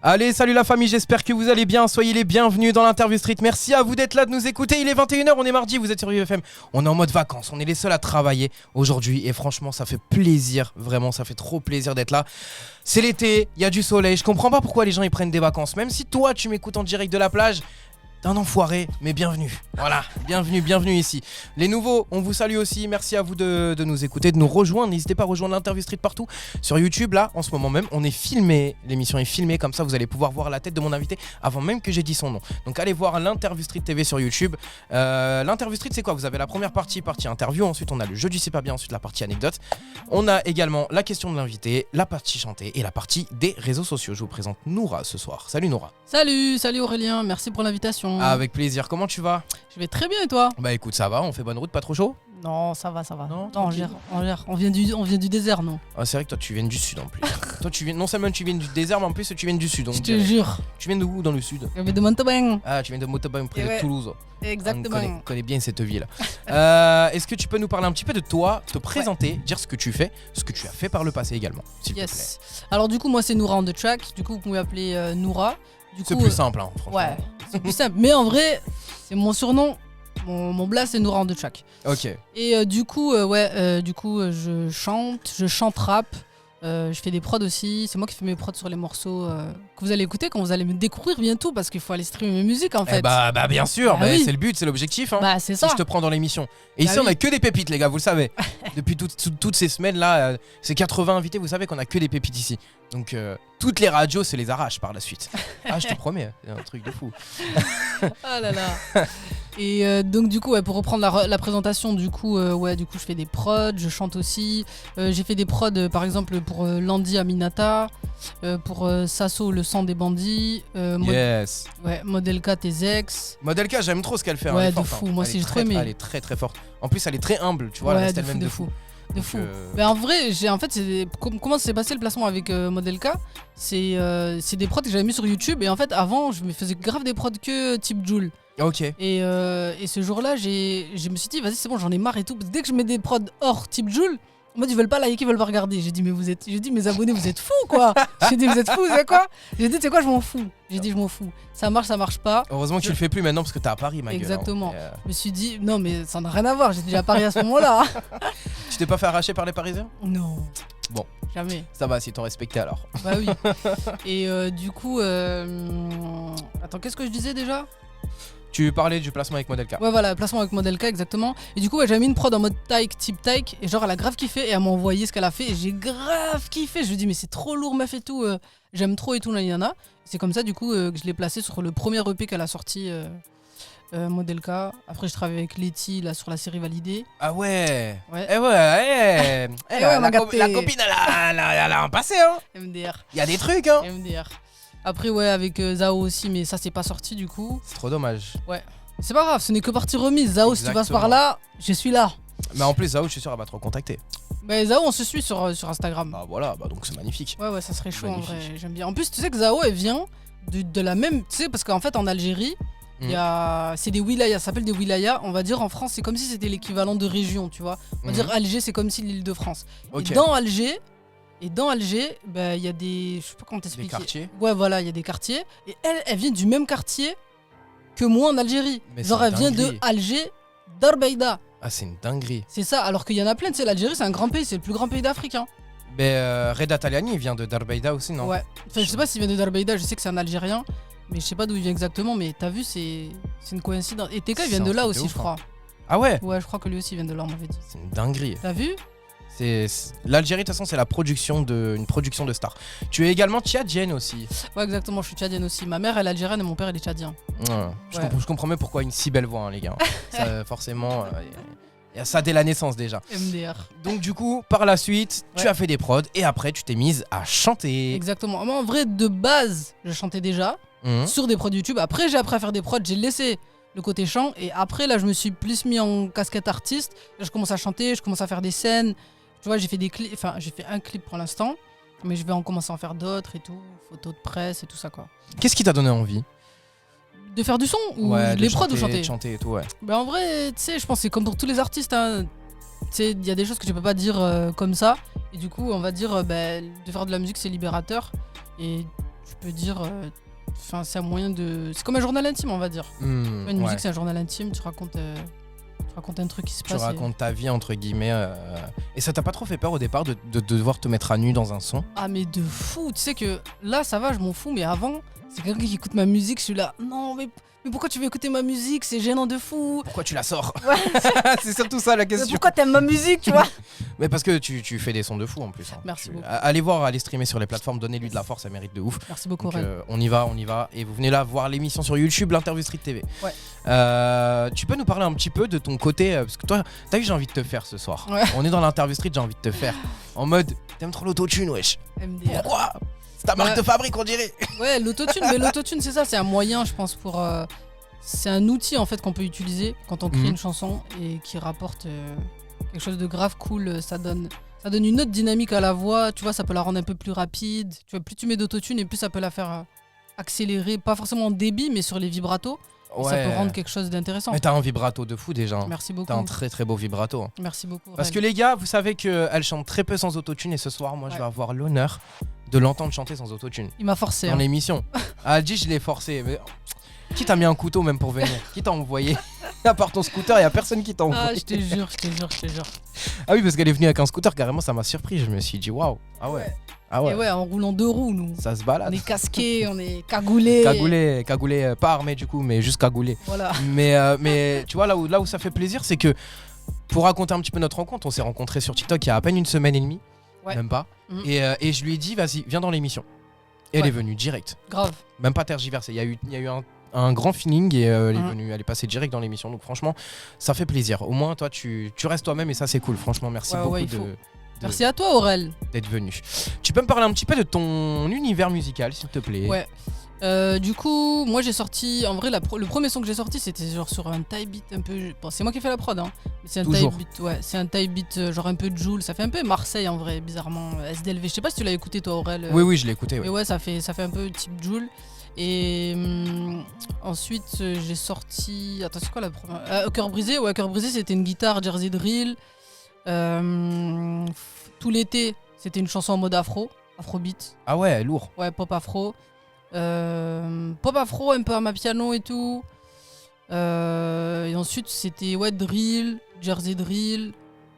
Allez, salut la famille, j'espère que vous allez bien, soyez les bienvenus dans l'Interview Street. Merci à vous d'être là, de nous écouter, il est 21h, on est mardi, vous êtes sur UFM. On est en mode vacances, on est les seuls à travailler aujourd'hui et franchement ça fait plaisir, vraiment ça fait trop plaisir d'être là. C'est l'été, il y a du soleil, je comprends pas pourquoi les gens ils prennent des vacances, même si toi tu m'écoutes en direct de la plage. T'es un enfoiré, mais bienvenue. Voilà, bienvenue ici. Les nouveaux, on vous salue aussi. Merci à vous de nous écouter, de nous rejoindre. N'hésitez pas à rejoindre l'Interview Street partout. Sur YouTube, là, en ce moment même, on est filmé. L'émission est filmée, comme ça, vous allez pouvoir voir la tête de mon invité avant même que j'ai dit son nom. Donc, allez voir l'Interview Street TV sur YouTube. L'Interview Street, c'est quoi? Vous avez la première partie interview. Ensuite, on a le jeu du c'est pas bien. Ensuite, la partie anecdote. On a également la question de l'invité, la partie chantée et la partie des réseaux sociaux. Je vous présente Noura ce soir. Salut Noura. Salut Aurélien, merci pour l'invitation. Avec plaisir, comment tu vas? Je vais très bien et toi? Bah écoute, ça va, on fait bonne route, pas trop chaud? Non, ça va. Non, on gère. On vient du désert, non? Ah, c'est vrai que toi tu viens du sud en plus. Toi tu viens, non seulement tu viens du désert, mais en plus tu viens du sud. Je te jure. Tu viens de où dans le sud? Je viens de Montauban. Ah, tu viens de Montauban près de Toulouse. Exactement. On connaît bien cette ville. Est-ce que tu peux nous parler un petit peu de toi, te présenter, dire ce que tu fais, ce que tu as fait par le passé également, s'il te plaît. Alors du coup, moi c'est Noura on the track. Du coup, vous pouvez m'appeler Noura. C'est plus simple, hein, franchement. Ouais, c'est plus simple. Mais en vrai, c'est mon surnom. Mon blast c'est Noura on the track. Ok. Et du coup, je chante rap. Je fais des prods aussi, c'est moi qui fais mes prods sur les morceaux que vous allez écouter quand vous allez me découvrir bientôt parce qu'il faut aller streamer mes musiques en fait. Bah bien sûr, oui. C'est le but, c'est l'objectif. Hein, bah c'est ça. Si je te prends dans l'émission. Et ici on a que des pépites les gars, vous le savez. Depuis toutes ces semaines là, ces 80 invités, vous savez qu'on a que des pépites ici. Donc toutes les radios se les arrachent par la suite. Ah je te promets, c'est un truc de fou. Ah là là. Et donc du coup pour reprendre la présentation du coup je fais des prods, je chante aussi. J'ai fait des prods par exemple pour Landy Aminata, pour Sasso le sang des bandits. Yes. Modelka tes ex. Modelka j'aime trop ce qu'elle fait. Ouais, elle est de forte, fou. hein. Moi aussi j'ai trop aimé. Elle est très très forte. En plus elle est très humble, tu vois. Ouais, elle reste de fou. De fou. Mais en vrai, comment s'est passé le placement avec Modelka? C'est des prods que j'avais mis sur YouTube et en fait avant je me faisais grave des prods que type Joule. Ok. Et ce jour-là, je me suis dit vas-y c'est bon j'en ai marre et tout. Dès que je mets des prods hors type Joule, moi ils veulent pas liker, ils veulent pas regarder. J'ai dit mes abonnés vous êtes fous quoi. J'ai dit vous êtes fous c'est quoi? J'ai dit c'est quoi je m'en fous. Je m'en fous. Ça marche pas. Heureusement que tu le fais plus maintenant parce que t'es à Paris ma Exactement. gueule. Exactement. Je me suis dit non mais ça n'a rien à voir. J'étais déjà à Paris à ce moment-là. Tu t'es pas fait arracher par les Parisiens? Non. Bon. Jamais. Ça va, si t'ont respecté alors. Bah oui. Et du coup, attends, qu'est-ce que je disais déjà? Tu parlais du placement avec Modelka. Ouais, voilà, placement avec Modelka, exactement. Et du coup, j'avais mis une prod en mode type Taïk. Et genre, elle a grave kiffé. Et elle m'a envoyé ce qu'elle a fait. Et j'ai grave kiffé. Je lui ai dit, mais c'est trop lourd, meuf et tout. J'aime trop et tout, nanana. C'est comme ça, du coup, que je l'ai placé sur le premier EP qu'elle a sorti. Modelka. Après, je travaille avec Letty là sur la série Validée. Ah ouais. Ouais. La copine, elle a un passé, hein. MDR. Il y a des trucs, hein. MDR. Après, avec Zao aussi, mais ça, c'est pas sorti du coup. C'est trop dommage. Ouais. C'est pas grave, ce n'est que partie remise. Zao, si tu passes par là, je suis là. Mais en plus, Zao, je suis sûr, elle va te recontacter. Mais Zao, on se suit sur Instagram. Bah voilà, donc c'est magnifique. Ouais, ça serait chaud magnifique. En vrai. J'aime bien. En plus, tu sais que Zao, elle vient de la même. Tu sais, parce qu'en fait, en Algérie, c'est des wilayas, ça s'appelle des wilayas. On va dire en France, c'est comme si c'était l'équivalent de région, tu vois. On va dire Alger, c'est comme si l'Île-de-France. Okay. Et dans Alger, bah, y a des. Je sais pas comment t'expliquer. Des quartiers. Ouais, voilà, il y a des quartiers. Et elle vient du même quartier que moi en Algérie. Mais genre, elle vient de Alger, Darbeida. Ah, c'est une dinguerie. C'est ça, alors qu'il y en a plein, tu sais, l'Algérie, c'est un grand pays, c'est le plus grand pays d'Afrique. Hein. Mais Reda Taliani, il vient de Darbeida aussi, non? Ouais. Enfin, je sais pas s'il vient de Darbeida, je sais que c'est un Algérien. Mais je sais pas d'où il vient exactement, mais t'as vu, c'est une coïncidence. Et TK, il vient de là aussi, je crois. Ah ouais? Ouais, je crois que lui aussi vient de là, on m'avait dit. C'est une dinguerie. T'as vu? L'Algérie, de toute façon, c'est une production de stars. Tu es également tchadienne aussi. Ouais, exactement, je suis tchadienne aussi. Ma mère, elle est algérienne et mon père, il est tchadien. Je comprends même pourquoi une si belle voix, hein, les gars. Ça, forcément, il y a ça dès la naissance déjà. MDR. Donc, du coup, par la suite, tu as fait des prods et après, tu t'es mise à chanter. Exactement. Moi, en vrai, de base, je chantais déjà sur des prods YouTube. Après, j'ai appris à faire des prods, j'ai laissé le côté chant et après, là, je me suis plus mis en casquette artiste. Là, je commence à chanter, je commence à faire des scènes. Tu vois, j'ai fait des clips, enfin j'ai fait un clip pour l'instant, mais je vais en commencer à en faire d'autres et tout, photos de presse et tout ça quoi. Qu'est-ce qui t'a donné envie? De faire du son ou les prods ou chanter? De chanter et tout, ouais. Bah en vrai, tu sais, je pense que c'est comme pour tous les artistes, hein. Tu sais, il y a des choses que tu peux pas dire comme ça, et du coup, on va dire, de faire de la musique c'est libérateur, et je peux dire. Enfin, c'est un moyen de. C'est comme un journal intime, on va dire. Une musique, c'est un journal intime. Tu racontes un truc qui se passe. Tu racontes ta vie, entre guillemets. Et ça t'a pas trop fait peur au départ de devoir te mettre à nu dans un son? Ah, mais de fou. Tu sais que là, ça va, je m'en fous. Mais avant, c'est quelqu'un qui écoute ma musique. Je suis là. Non, mais pourquoi tu veux écouter ma musique? C'est gênant de fou. Pourquoi tu la sors? Ouais. C'est surtout ça la question. Mais pourquoi t'aimes ma musique, tu vois? Mais parce que tu fais des sons de fou en plus. Hein. Merci beaucoup. Allez streamer sur les plateformes, donnez-lui de la force, ça mérite de ouf. Merci beaucoup, Donc, on y va. Et vous venez là voir l'émission sur YouTube, l'interview Street TV. Ouais. Tu peux nous parler un petit peu de ton côté, parce que toi, t'as vu, j'ai envie de te faire ce soir. Ouais. On est dans l'interview Street, j'ai envie de te faire. En mode, t'aimes trop l'autotune, wesh. MDR. Pourquoi? C'est ta marque de fabrique, on dirait. Ouais, l'autotune. Mais l'autotune, c'est ça, c'est un moyen, je pense, pour. C'est un outil en fait qu'on peut utiliser quand on crée une chanson et qui rapporte quelque chose de grave cool. Ça donne une autre dynamique à la voix. Tu vois, ça peut la rendre un peu plus rapide. Tu vois, plus tu mets d'autotune et plus ça peut la faire accélérer, pas forcément en débit, mais sur les vibratos. Ouais. Ça peut rendre quelque chose d'intéressant. Mais t'as un vibrato de fou déjà. Merci beaucoup. T'as un très très beau vibrato. Merci beaucoup. Parce que les gars, vous savez qu'elle chante très peu sans autotune et ce soir, moi, je vais avoir l'honneur de l'entendre chanter sans autotune. Il m'a forcé. Dans l'émission. Aldi, je l'ai forcé. Mais... Qui t'a mis un couteau même pour venir? Qui t'a envoyé? À part ton scooter, il y a personne qui t'a envoyé. Ah, je te jure. Ah oui, parce qu'elle est venue avec un scooter, carrément, ça m'a surpris. Je me suis dit, waouh. Ah ouais. Et ouais, en roulant 2 roues, nous. Ça se balade. On est casqués, on est cagoulés. Cagoulé, pas armé du coup, mais juste cagoulé. Voilà. Mais tu vois, là où ça fait plaisir, c'est que pour raconter un petit peu notre rencontre, on s'est rencontrés sur TikTok il y a à peine 1 semaine et demie. Ouais. Même pas. Et je lui ai dit, vas-y, viens dans l'émission. Et elle est venue direct. Grave. Même pas tergiversé. Il y a eu un grand feeling et elle est venue, elle est passée direct dans l'émission. Donc franchement, ça fait plaisir. Au moins, toi, tu restes toi-même et ça, c'est cool. Franchement, merci beaucoup merci à toi, Aurel, d'être venu. Tu peux me parler un petit peu de ton univers musical, s'il te plaît? Ouais. Du coup, moi j'ai sorti, en vrai, le premier son que j'ai sorti, c'était genre sur un type beat un peu. Bon, c'est moi qui ai fait la prod, hein. Mais c'est un type beat, c'est un type beat genre un peu Joule. Ça fait un peu Marseille en vrai, bizarrement. SDLV. Je sais pas si tu l'as écouté, toi, Aurel. Oui, je l'ai écouté. Mais ouais, ça fait un peu type Joule. Et ensuite, j'ai sorti. Attends, c'est quoi la première? Cœur brisé. Ouais, Cœur brisé, c'était une guitare Jersey Drill. Tout l'été, c'était une chanson en mode afrobeat. Ah ouais, lourd. Ouais, pop afro. Pop afro, un peu à ma piano et tout. Et ensuite, c'était drill, Jersey Drill,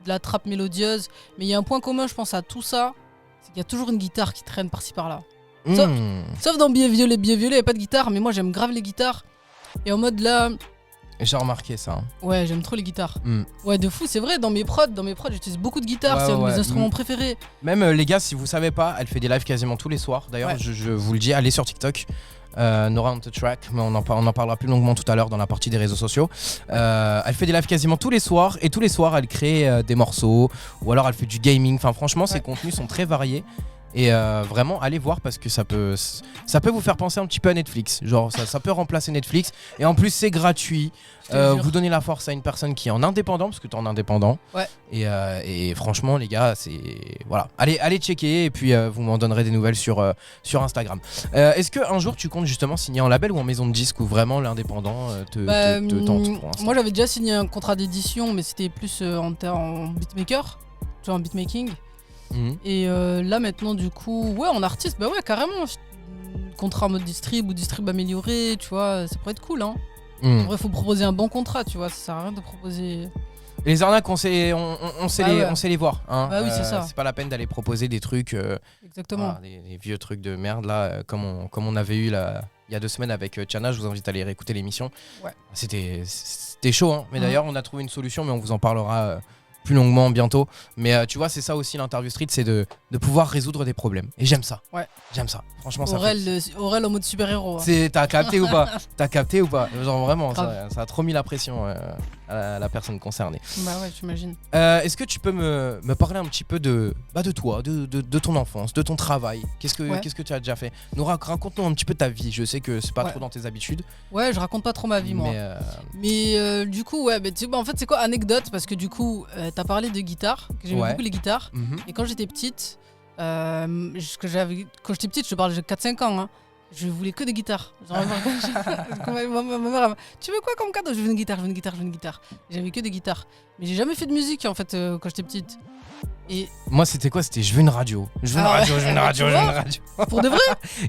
de la trap mélodieuse. Mais il y a un point commun, je pense, à tout ça, c'est qu'il y a toujours une guitare qui traîne par-ci par-là. Sauf dans Billet Violet, il n'y a pas de guitare, mais moi j'aime grave les guitares. Et en mode là. J'ai remarqué ça. Hein. Ouais, j'aime trop les guitares. Ouais, de fou, c'est vrai, dans mes prods, j'utilise beaucoup de guitares, c'est un de mes instruments préférés. Même les gars, si vous savez pas, elle fait des lives quasiment tous les soirs. D'ailleurs, je vous le dis, allez sur TikTok. Nora on the track, mais on en parlera plus longuement tout à l'heure dans la partie des réseaux sociaux. Elle fait des lives quasiment tous les soirs et tous les soirs elle crée des morceaux ou alors elle fait du gaming. Enfin, franchement, ses contenus sont très variés. Et vraiment, allez voir parce que ça peut vous faire penser un petit peu à Netflix. Genre, ça peut remplacer Netflix. Et en plus, c'est gratuit. Vous donnez la force à une personne qui est en indépendant, parce que tu es en indépendant. Ouais. Et franchement, les gars, c'est. Voilà. Allez checker et puis vous m'en donnerez des nouvelles sur Instagram. Est-ce qu'un jour, tu comptes justement signer en label ou en maison de disque ou vraiment l'indépendant te tente pour l'instant? Moi, j'avais déjà signé un contrat d'édition, mais c'était plus en beatmaker, tu vois, en beatmaking. Et là maintenant du coup en artiste carrément contrat en mode distrib ou distrib amélioré, tu vois, ça pourrait être cool hein. En vrai faut proposer un bon contrat, tu vois, ça sert à rien de proposer. Et les arnaques on sait les voir hein. Bah oui, c'est ça. C'est pas la peine d'aller proposer des trucs exactement. Des vieux trucs de merde là comme on avait eu là il y a 2 semaines avec Tiana. Je vous invite à aller réécouter l'émission. C'était chaud hein. Mais d'ailleurs on a trouvé une solution, mais on vous en parlera plus longuement bientôt. Mais tu vois, c'est ça aussi l'interview street, c'est de pouvoir résoudre des problèmes. Et j'aime ça. Ouais. J'aime ça. Franchement, Aurel en mode super-héros. Hein. T'as capté ou pas? Genre vraiment, ça a trop mis la pression à la personne concernée. Bah ouais, j'imagine. Est-ce que tu peux me parler un petit peu de toi, de ton enfance, de ton travail? Qu'est-ce que tu as déjà fait? Raconte-nous un petit peu ta vie. Je sais que c'est pas trop dans tes habitudes. Ouais, je raconte pas trop ma vie, moi. Mais du coup, en fait, c'est quoi anecdote? Parce que du coup, t'as parlé de guitare, que j'aimais beaucoup les guitares. Et quand j'étais petite, quand j'étais petite, je parle de 4-5 ans, hein, je voulais que des guitares. Genre, ma mère, tu veux quoi comme cadeau? Je veux une guitare, je veux une guitare, je veux une guitare. J'avais que des guitares. Mais j'ai jamais fait de musique en fait quand j'étais petite. Et Moi, c'était quoi? C'était je veux une radio. Je veux une radio, je veux une radio, je veux une radio. pour de vrai,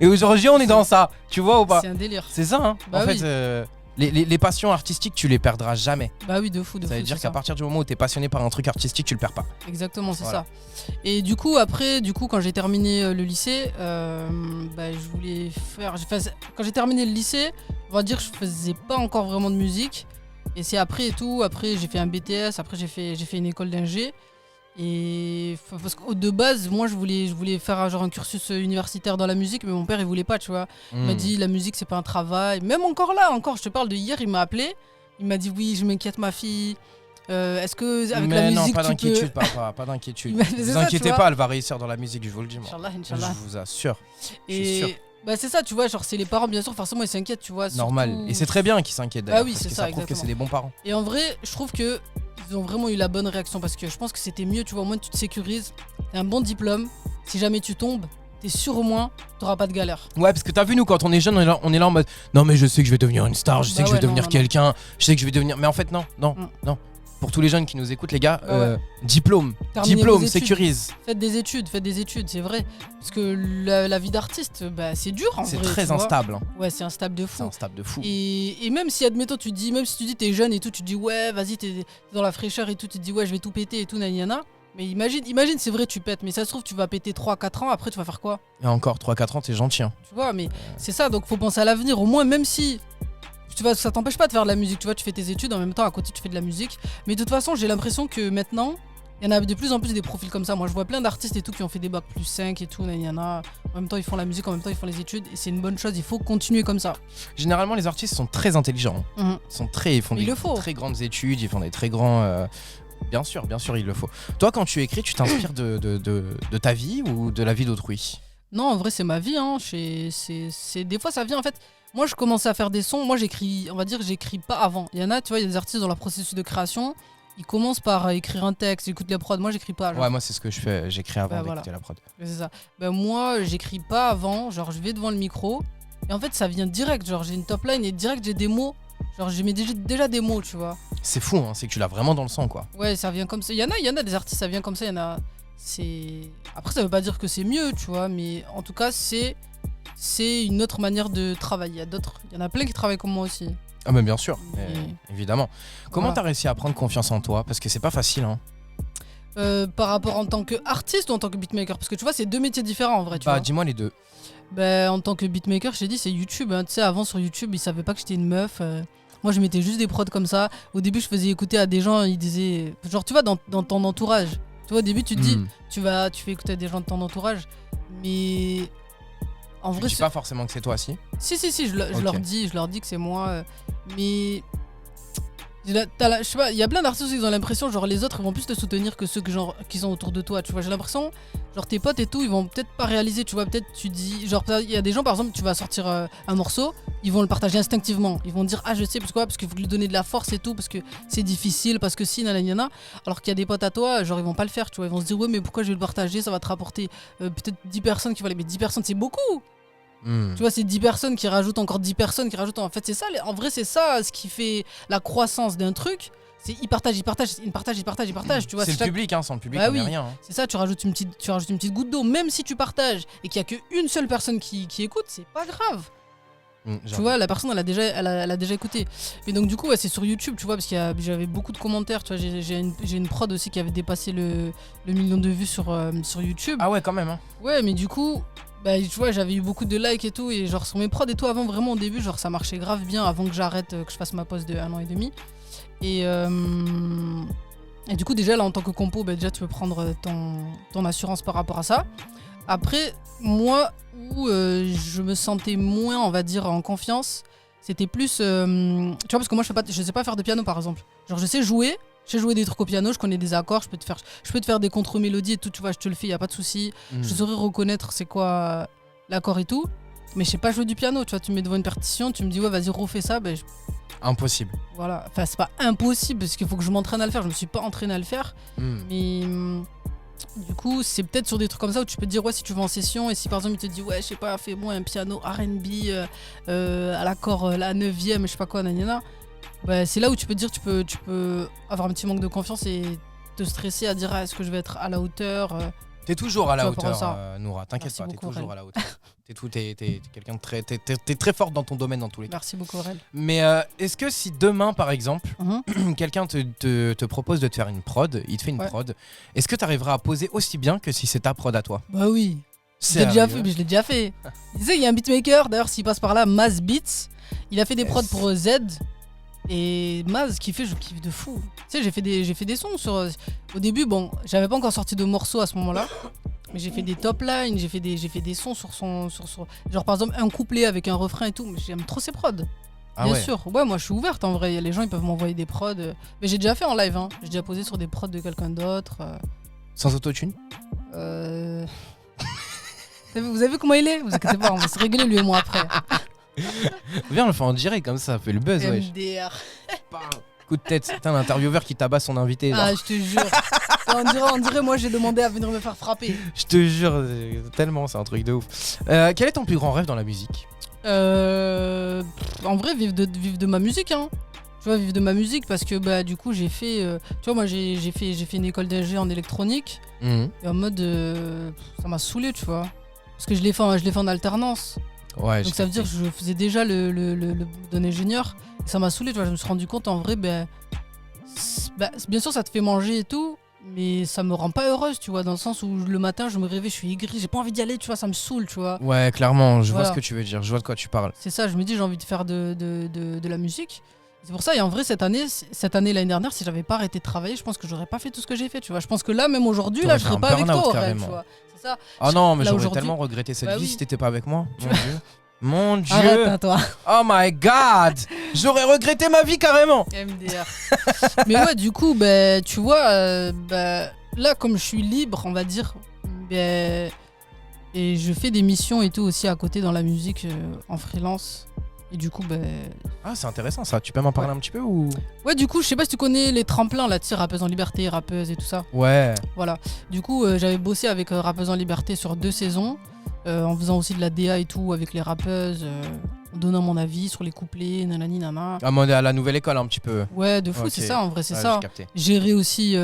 Et aujourd'hui, on est dans ça. Tu vois ou pas? c'est un délire. C'est ça, hein. Bah En oui. fait, les passions artistiques, tu les perdras jamais. Bah oui, de fou. Ça veut dire c'est qu'à partir du moment où t'es passionné par un truc artistique, tu le perds pas. Exactement, c'est Voilà. ça. Et du coup, après, quand j'ai terminé le lycée, je voulais faire. Quand j'ai terminé le lycée, on va dire que je faisais pas encore vraiment de musique. Et c'est après et tout. Après, j'ai fait un BTS. Après, j'ai fait une école d'ingé. Et parce que de base, moi, je voulais faire genre un cursus universitaire dans la musique, mais mon père, il voulait pas, tu vois. Il m'a dit la musique, c'est pas un travail. Même encore là, je te parle de hier, il m'a appelé. Il m'a dit oui, je m'inquiète, ma fille. Est-ce que avec Mais la non, musique pas tu d'inquiétude, peux... papa, pas d'inquiétude. Mais c'est Vous ça, tu inquiétez vois. pas, elle va réussir dans la musique, je vous le dis, moi. Inch'Allah, Je Inch'Allah. vous assure. Je suis sûr. Et bah c'est ça, tu vois, genre c'est les parents, bien sûr, forcément ils s'inquiètent, tu vois. Normal. surtout- Et c'est très bien qu'ils s'inquiètent d'ailleurs. oui, parce c'est que ça, ça prouve que exactement. c'est des bons parents. Et en vrai, je trouve que ils ont vraiment eu la bonne réaction parce que je pense que c'était mieux, tu vois, au moins tu te sécurises, t'as un bon diplôme, si jamais tu tombes, t'es sûr au moins, t'auras pas de galère. Ouais, parce que t'as vu, nous, quand on est jeune, on est là en mode non, mais je sais que je vais devenir une star, je sais Bah que je vais ouais, non, devenir non, quelqu'un, je sais que je vais devenir. Mais en fait, non. Pour tous les jeunes qui nous écoutent, les gars, Bah ouais. diplôme, Terminez vos études. sécurise. Faites des études, c'est vrai. Parce que la vie d'artiste, bah c'est dur en C'est vrai. très tu vois. instable. Hein. Ouais, c'est instable de C'est fou. instable de fou. Et même si, admettons, même si tu dis t'es jeune et tout, tu te dis ouais, vas-y, t'es dans la fraîcheur et tout, tu te dis ouais, je vais tout péter et tout, nanana. Mais imagine, c'est vrai, tu pètes, mais ça se trouve, tu vas péter 3-4 ans, après tu vas faire quoi? Et encore 3-4 ans, t'es gentil. Hein. Tu vois, mais c'est ça, donc faut penser à l'avenir, au moins, même si. Tu vois, ça t'empêche pas de faire de la musique, tu vois, tu fais tes études, en même temps, à côté, tu fais de la musique. Mais de toute façon, j'ai l'impression que maintenant, il y en a de plus en plus des profils comme ça. Moi, je vois plein d'artistes et tout qui ont fait des bacs plus 5 et tout, nanana. En même temps, ils font la musique, en même temps, ils font les études, et c'est une bonne chose, il faut continuer comme ça. Généralement, les artistes sont très intelligents. Mhm. Ils font Il des le faut. très grandes études, ils font des très grands. Bien sûr, il le faut. Toi, quand tu écris, tu t'inspires de ta vie ou de la vie d'autrui? Non, en vrai, c'est ma vie. Hein. Des fois, ça vient en fait. Moi, je commençais à faire des sons. Moi, j'écris pas avant. Il y en a, tu vois, il y a des artistes dans leur processus de création. Ils commencent par écrire un texte, ils écoutent les prods. Moi, j'écris pas. Genre. Ouais, moi, c'est ce que je fais. J'écris avant Bah, d'écouter voilà. la prod. C'est ça. Ben, moi, j'écris pas avant. Genre, je vais devant le micro. Et en fait, ça vient direct. Genre, j'ai une top line et direct, j'ai des mots. Genre, je mets déjà des mots, tu vois. C'est fou, hein, c'est que tu l'as vraiment dans le sang, quoi. Ouais, ça vient comme ça. Il y en a des artistes, ça vient comme ça. Il y en a. Après, ça veut pas dire que c'est mieux, tu vois. Mais en tout cas, c'est une autre manière de travailler. Il y en a plein qui travaillent comme moi aussi. Ah, mais bien sûr, Mais- évidemment. Comment Voilà. t'as réussi à prendre confiance en toi? Parce que c'est pas facile, hein. Par rapport en tant qu'artiste ou en tant que beatmaker? Parce que tu vois, c'est deux métiers différents en vrai, tu Bah, vois. dis-moi les deux. Ben, en tant que beatmaker, je t'ai dit, c'est YouTube. Hein. Tu sais, avant sur YouTube, ils savaient pas que j'étais une meuf. Moi, je mettais juste des prods comme ça. Au début, je faisais écouter à des gens, ils disaient. Genre, tu vois, dans ton entourage. Tu vois, au début, tu te dis, Hmm. tu fais écouter à des gens de ton entourage. Mais. En Je vrai, dis pas forcément que c'est toi, si. si, je Ok. leur dis que c'est moi. Mais. Je sais pas, il y a plein d'artistes où ils ont l'impression, genre les autres ils vont plus te soutenir que ceux qui sont autour de toi, tu vois. J'ai l'impression, genre tes potes et tout, ils vont peut-être pas réaliser, tu vois. Peut-être tu dis, genre il y a des gens par exemple, tu vas sortir un morceau, ils vont le partager instinctivement. Ils vont dire, ah je sais, parce qu'il faut lui donner de la force et tout, parce que c'est difficile, parce que si, nanana. Alors qu'il y a des potes à toi, genre ils vont pas le faire, tu vois. Ils vont se dire, ouais, mais pourquoi je vais le partager, ça va te rapporter peut-être 10 personnes qui vont aller. Mais 10 personnes, c'est beaucoup! Hmm. Tu vois, c'est 10 personnes qui rajoutent encore 10 personnes qui rajoutent. En fait, c'est ça. En vrai, c'est ça ce qui fait la croissance d'un truc. C'est ils partagent. Tu vois, C'est le chaque- public, hein. Sans le public, Bah on est oui. rien. Hein. C'est ça, tu rajoutes une petite goutte d'eau. Même si tu partages et qu'il y a qu'une seule personne qui écoute, c'est pas grave. Hmm, Tu vois, la personne, elle a déjà écouté. Mais donc, du coup, ouais, c'est sur YouTube, tu vois, parce j'avais beaucoup de commentaires. Tu vois, j'ai une prod aussi qui avait dépassé le million de vues sur YouTube. Ah ouais, quand même, hein. Ouais, mais du coup, bah, tu vois, j'avais eu beaucoup de likes et tout. Et genre, sur mes prods et tout, avant, vraiment au début, genre, ça marchait grave bien avant que j'arrête, que je fasse ma pause de 1 an et demi. Et du coup, déjà, là, en tant que compo, bah, déjà, tu peux prendre ton assurance par rapport à ça. Après, moi, où je me sentais moins, on va dire, en confiance, c'était plus. Tu vois, parce que moi, je sais pas faire de piano, par exemple. Genre, je sais jouer des trucs au piano, je connais des accords, je peux te faire des contre-mélodies et tout, tu vois, je te le fais, y a pas de souci. Hmm. Je saurais reconnaître c'est quoi l'accord et tout. Mais je sais pas jouer du piano, tu vois, tu me mets devant une partition, tu me dis ouais, vas-y, refais ça, ben Impossible. voilà. Enfin, c'est pas impossible parce qu'il faut que je m'entraîne à le faire, je me suis pas entraîné à le faire. Hmm. Mais Du coup, c'est peut-être sur des trucs comme ça où tu peux te dire, ouais, si tu vas en session, et si par exemple il te dit, ouais, je sais pas, fais-moi un piano R&B à l'accord la 9e, je sais pas quoi, nanana. Bah, c'est là où tu peux te dire, tu peux avoir un petit manque de confiance et te stresser à dire, ah, est-ce que je vais être à la hauteur T'es toujours à la Tu vois, pour hauteur, ça. Noura. T'inquiète Merci pas, t'es beaucoup, toujours Aurel. à la hauteur. T'es quelqu'un de très, t'es très forte dans ton domaine dans tous les cas. Merci beaucoup, Aurel. Mais est-ce que si demain, par exemple, Mhm. quelqu'un te propose de te faire une prod, il te fait une Ouais. prod, est-ce que t'arriveras à poser aussi bien que si c'est ta prod à toi? Bah oui. Je l'ai déjà fait, mais je l'ai déjà fait. Tu sais, il y a un beatmaker, d'ailleurs, s'il passe par là, Maz Beats. Il a fait des Yes. prods pour Z. Et Maz, je kiffe de fou. Tu sais, j'ai fait des sons sur. Au début, bon, j'avais pas encore sorti de morceaux à ce moment-là. Mais j'ai fait des top lines, j'ai fait des sons sur son. Genre, par exemple, un couplet avec un refrain et tout. Mais j'aime trop ses prods. Ah Bien ouais. sûr. Ouais, moi, je suis ouverte en vrai. Les gens, ils peuvent m'envoyer des prods. Mais j'ai déjà fait en live, hein. J'ai déjà posé sur des prods de quelqu'un d'autre. Sans autotune? Euh... Vous avez vu comment il est? Vous inquiétez pas, on va se régler lui et moi après. Viens, on le fait en direct comme ça fait le buzz, wesh. MDR. Coup de tête, putain, l'intervieweur qui tabasse son invité. genre. Ah, je te jure. On dirait, moi, j'ai demandé à venir me faire frapper. Je te jure, tellement, c'est un truc de ouf. Quel est ton plus grand rêve dans la musique? En vrai, vivre de ma musique, hein. Tu vois, vivre de ma musique parce que bah du coup j'ai fait, tu vois, moi j'ai fait une école d'ingé en électronique Mhm. et en mode, ça m'a saoulé, tu vois, parce que je l'ai fait en alternance. Ouais, Donc ça veut dire que je faisais déjà le boulot d'un ingénieur. Et ça m'a saoulé, tu vois. Je me suis rendu compte en vrai, bien sûr ça te fait manger et tout, mais ça me rend pas heureuse, tu vois, dans le sens où le matin je me réveille, je suis aigri, j'ai pas envie d'y aller, tu vois, ça me saoule, tu vois. Ouais, clairement, je vois Voilà. ce que tu veux dire, je vois de quoi tu parles. C'est ça, je me dis j'ai envie de faire de la musique. C'est pour ça, et en vrai cette année, l'année dernière, si j'avais pas arrêté de travailler, je pense que j'aurais pas fait tout ce que j'ai fait, tu vois. Je pense que là, même aujourd'hui, T'aurais là, je fait serais un pas avec toi, burn-out, Aurel, carrément. tu vois. C'est ça. Ah non, mais Là, j'aurais aujourd'hui- tellement regretté cette Bah vie oui. si t'étais pas avec moi. Mon Dieu. Mon Dieu. Arrête, hein, toi. Oh my god. J'aurais regretté ma vie carrément. MDR. Mais ouais, du coup, tu vois, là, comme je suis libre, on va dire, et je fais des missions et tout aussi à côté dans la musique en freelance. Et du coup, Ah, c'est intéressant ça. Tu peux m'en parler un petit peu ou? ouais, du coup, je sais pas si tu connais les tremplins là, tu sais, Rappeuse en Liberté, Rappeuse et tout ça. Ouais. Voilà. Du coup, j'avais bossé avec Rappeuse en Liberté sur 2 saisons, en faisant aussi de la DA et tout avec les rappeuses, en donnant mon avis sur les couplets, nanani nana. À la nouvelle école un petit peu. Ouais, de fou, Ok. c'est ça, en vrai, c'est Ouais, ça. j'ai capté. Gérer aussi.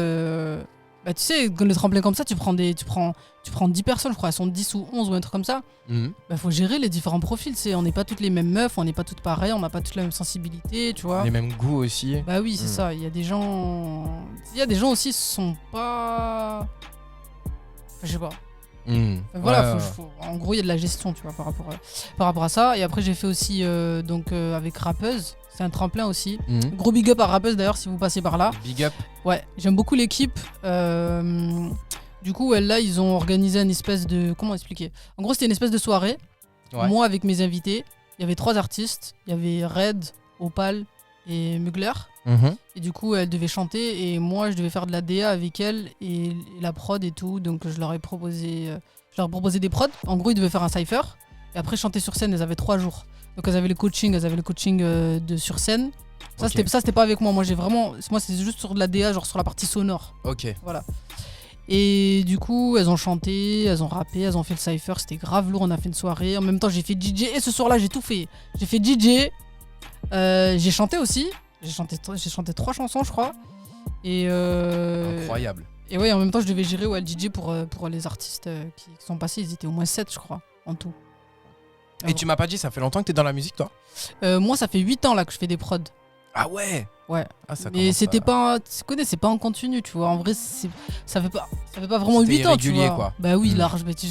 Tu sais, quand le tremplin comme ça, tu prends 10 personnes, je crois, elles sont 10 ou 11 ou un truc comme ça. Mhm. Faut gérer les différents profils, on n'est pas toutes les mêmes meufs, on n'est pas toutes pareilles, on n'a pas toutes la même sensibilité, tu vois. Les mêmes goûts aussi. Bah oui, c'est Mm. ça. Il y a des gens aussi qui sont pas. Je sais pas. Mhm. Voilà, Ouais, ouais. en gros, il y a de la gestion, tu vois, par rapport à ça. Et après, j'ai fait aussi avec Rappeuse. C'est un tremplin aussi. Mhm. Gros big up à Rappeuse d'ailleurs, si vous passez par là. Big up. Ouais, j'aime beaucoup l'équipe. Du coup, là, ils ont organisé une espèce de. Comment expliquer? En gros, c'était une espèce de soirée. Ouais. Moi, avec mes invités, il y avait 3 artistes. Il y avait Red, Opal et Mugler. Mhm. Et du coup, elle devait chanter et moi, je devais faire de la DA avec elle et la prod et tout. Donc, je leur ai proposé des prods. En gros, ils devaient faire un cypher et après chanter sur scène. Elles avaient 3 jours. Donc, elles avaient le coaching de sur scène. Ça, Ok. c'était pas avec moi. Moi, c'est juste sur de la DA, genre sur la partie sonore. Ok. Voilà. Et du coup, elles ont chanté, elles ont rappé, elles ont fait le cypher. C'était grave lourd. On a fait une soirée. En même temps, j'ai fait DJ et ce soir-là, j'ai tout fait. J'ai fait DJ. J'ai chanté aussi. J'ai chanté 3 chansons, je crois. Et Incroyable. Et ouais, en même temps, je devais gérer le DJ pour les artistes qui sont passés. Ils étaient au moins 7, je crois, en tout. Et tu m'as pas dit, ça fait longtemps que t'es dans la musique, toi? Moi, ça fait 8 ans là que je fais des prods. Ah ouais. Ouais. Ah, ça Mais commence c'était à- pas. Tu connais, c'est pas en continu, tu vois. En vrai, ça fait pas vraiment C'était 8 ans, tu irrégulier, vois. quoi. Bah oui, Mm. large. Mais tu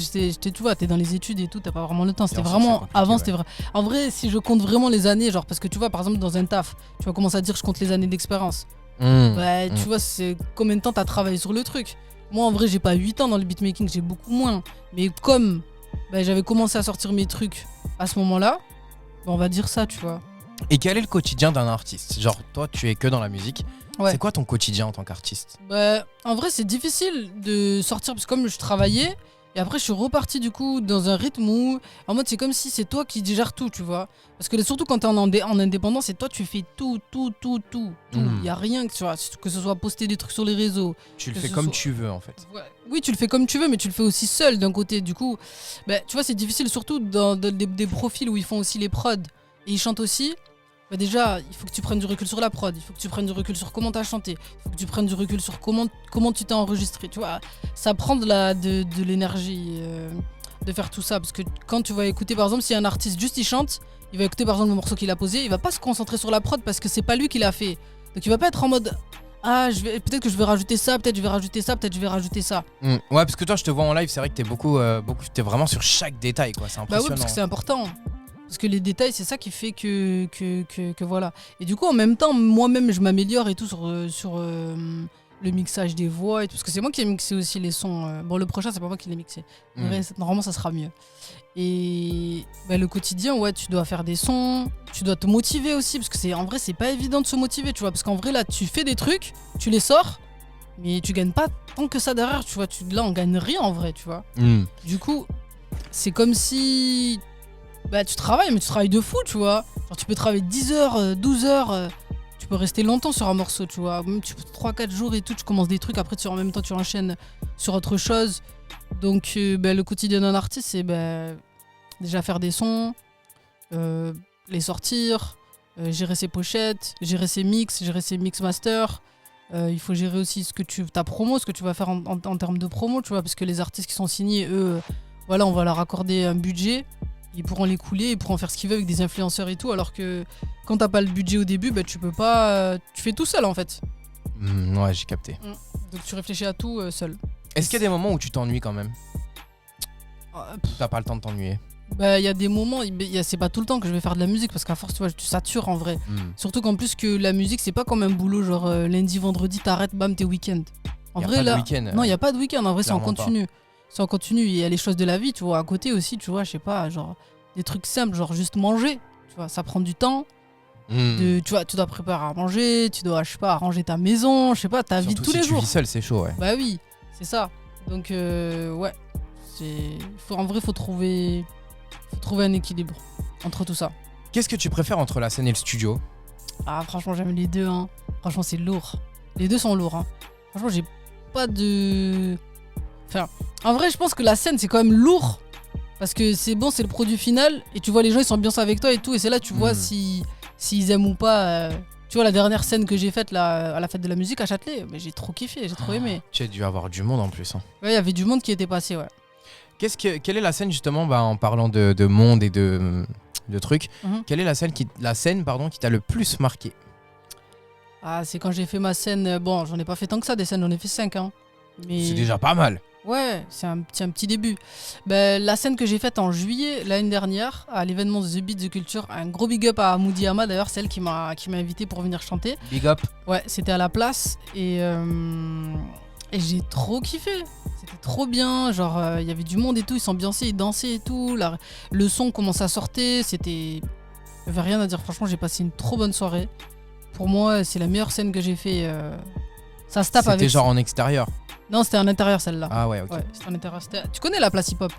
vois, t'es dans les études et tout, t'as pas vraiment le temps. C'était Bien sûr, vraiment. c'est compliqué, Avant, ouais. c'était vrai. En vrai, si je compte vraiment les années, genre, parce que tu vois, par exemple, dans un taf, tu vas commencer à dire je compte les années d'expérience. Mhm. Ouais, tu Mm. vois, c'est combien de temps t'as travaillé sur le truc. Moi, en vrai, j'ai pas 8 ans dans le beatmaking, j'ai beaucoup moins. Mais comme j'avais commencé à sortir mes trucs à ce moment-là, on va dire ça, tu vois. Et quel est le quotidien d'un artiste? Genre, toi, tu es que dans la musique. Ouais. C'est quoi ton quotidien en tant qu'artiste? En vrai, c'est difficile de sortir parce que comme je travaillais, Et après, je suis reparti du coup dans un rythme où, en mode, c'est comme si c'est toi qui gères tout, tu vois. Parce que surtout quand t'es en indépendant, c'est toi, tu fais tout. Il y a rien, tu vois, que ce soit poster des trucs sur les réseaux. Tu le Que fais ce comme soit- tu veux en fait. Ouais. Oui, tu le fais comme tu veux, mais tu le fais aussi seul d'un côté. Du coup, tu vois, c'est difficile, surtout dans des profils où ils font aussi les prods et ils chantent aussi. Déjà, il faut que tu prennes du recul sur la prod, il faut que tu prennes du recul sur comment t'as chanté, il faut que tu prennes du recul sur comment tu t'es enregistré. Tu vois, ça prend de l'énergie de faire tout ça. Parce que quand tu vas écouter, par exemple, si un artiste juste il chante, il va écouter par exemple le morceau qu'il a posé, il va pas se concentrer sur la prod parce que c'est pas lui qui l'a fait. Donc il va pas être en mode peut-être que je vais rajouter ça, peut-être je vais rajouter ça, peut-être je vais rajouter ça. Ouais, parce que toi, je te vois en live, c'est vrai que t'es beaucoup, t'es vraiment sur chaque détail, quoi. C'est Bah impressionnant. oui, parce que c'est important. Parce que les détails, c'est ça qui fait que voilà. Et du coup, en même temps, moi-même, je m'améliore et tout sur le mixage des voix et tout. Parce que c'est moi qui ai mixé aussi les sons. Bon, le prochain, c'est pas moi qui l'ai mixé. Normalement, ça sera mieux. Et le quotidien, ouais, tu dois faire des sons, tu dois te motiver aussi. Parce que en vrai, c'est pas évident de se motiver, tu vois. Parce qu'en vrai, là, tu fais des trucs, tu les sors, mais tu gagnes pas tant que ça derrière, tu vois. Là, on gagne rien en vrai, tu vois. Du coup, c'est comme si tu travailles, mais tu travailles de fou, tu vois. Genre, tu peux travailler 10 heures, 12 heures, tu peux rester longtemps sur un morceau, tu vois. Même 3-4 jours et tout, tu commences des trucs, après en même temps tu enchaînes sur autre chose. Donc le quotidien d'un artiste, c'est déjà faire des sons, les sortir, gérer ses pochettes, gérer ses mix master. Il faut gérer aussi ta promo, ce que tu vas faire en termes de promo, tu vois, parce que les artistes qui sont signés, eux, voilà, on va leur accorder un budget. Ils pourront l'écouler, ils pourront faire ce qu'ils veulent avec des influenceurs et tout, alors que quand t'as pas le budget au début, tu peux pas. Tu fais tout seul en fait. Ouais, j'ai capté. Donc tu réfléchis à tout seul. Est-ce qu'il y a des moments où tu t'ennuies quand même? T'as pas le temps de t'ennuyer? Il y a des moments, c'est pas tout le temps que je vais faire de la musique parce qu'à force, tu vois, tu satures en vrai. Surtout qu'en plus que la musique, c'est pas comme un boulot, genre lundi, vendredi, t'arrêtes, bam, t'es week-end. En vrai, là. Non, y a pas de week-end, en vrai, c'est en continu. C'est en continu, il y a les choses de la vie, tu vois, à côté aussi, tu vois, je sais pas, genre des trucs simples, genre juste manger, tu vois, ça prend du temps. Tu vois, tu dois préparer à manger, tu dois, je sais pas, arranger ta maison, je sais pas, ta vie de tous les jours. Tu vis seul, c'est chaud, ouais. Bah oui, c'est ça. Donc ouais, en vrai, faut trouver un équilibre entre tout ça. Qu'est-ce que tu préfères entre la scène et le studio? Ah, franchement, j'aime les deux, hein. Franchement, c'est lourd. Les deux sont lourds, hein. Franchement, j'ai pas de... Enfin, en vrai, je pense que la scène, c'est quand même lourd. Parce que c'est bon, c'est le produit final. Et tu vois, les gens, ils s'ambiancent avec toi et tout. Et c'est là, tu vois s'ils aiment ou pas. Tu vois, la dernière scène que j'ai faite là, à la fête de la musique à Châtelet, mais j'ai trop kiffé, j'ai trop aimé. Tu as dû avoir du monde en plus. Hein. Ouais, il y avait du monde qui était passé, ouais. Quelle est la scène, justement, en parlant de monde et de trucs, quelle est la scène qui t'a le plus marqué? Ah, c'est quand j'ai fait ma scène. Bon, j'en ai pas fait tant que ça, des scènes, j'en ai fait 5. Hein. Mais... C'est déjà pas mal. Ouais, c'est un petit début. La scène que j'ai faite en juillet l'année dernière à l'événement The Beat The Culture, un gros big up à Moody Ama d'ailleurs, celle qui m'a invité pour venir chanter. Big up. Ouais, c'était à la place et j'ai trop kiffé. C'était trop bien, genre il y avait du monde et tout, ils s'ambiançaient, ils dansaient et tout. Le son commençait à sortir, il y avait rien à dire. Franchement, j'ai passé une trop bonne soirée. Pour moi, c'est la meilleure scène que j'ai fait. Ça se tape avec. C'était genre en extérieur. Non, c'était en intérieur celle-là. Ah ouais, ok. Ouais, c'était en intérieur. Tu connais la place hip-hop?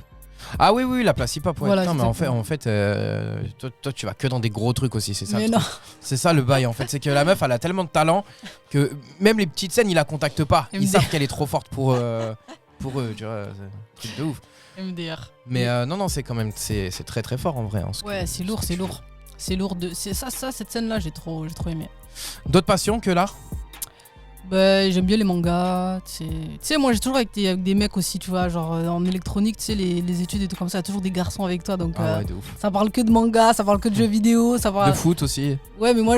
Ah oui, la place hip-hop, ouais. Voilà, putain, mais en fait toi, tu vas que dans des gros trucs aussi, c'est ça. Mais non. C'est ça le bail, en fait. C'est que la meuf, elle a tellement de talent que même les petites scènes, ils la contactent pas. Ils savent qu'elle est trop forte pour eux, tu vois. C'est un truc de ouf. MDR. Mais non, c'est quand même c'est très très fort en vrai. Ouais, c'est lourd, c'est lourd. C'est lourd. C'est ça, cette scène-là, j'ai trop aimé. D'autres passions que l'art? J'aime bien les mangas, tu sais, moi j'ai toujours avec des mecs aussi, tu vois, genre en électronique, tu sais, les études et tout comme ça, il y a toujours des garçons avec toi, donc ouais, de ouf. ça parle que de manga, ça parle que de jeux vidéo, ça parle... De foot aussi. Ouais, mais moi,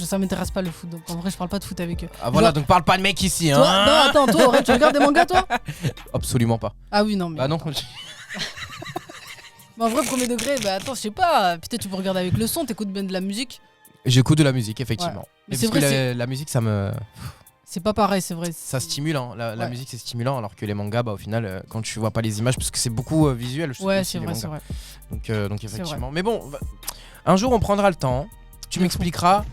ça m'intéresse pas le foot, donc en vrai, je parle pas de foot avec eux. Ah voilà, donc parle pas de mec ici, hein. Toi, non, attends, toi, Aurel, tu regardes des mangas, toi? Absolument pas. Ah oui, non, mais... Ah non. Mais en vrai, premier degré, attends, je sais pas, peut-être tu peux regarder avec le son, t'écoutes bien de la musique. J'écoute de la musique, effectivement. Ouais. Mais c'est parce vrai, que la musique, ça me... C'est pas pareil, c'est vrai. Ça stimule, hein. La musique c'est stimulant, alors que les mangas, au final, quand tu vois pas les images, parce que c'est beaucoup visuel, je trouve. Ouais, c'est vrai, c'est vrai. Donc effectivement. Mais bon, un jour on prendra le temps, tu m'expliqueras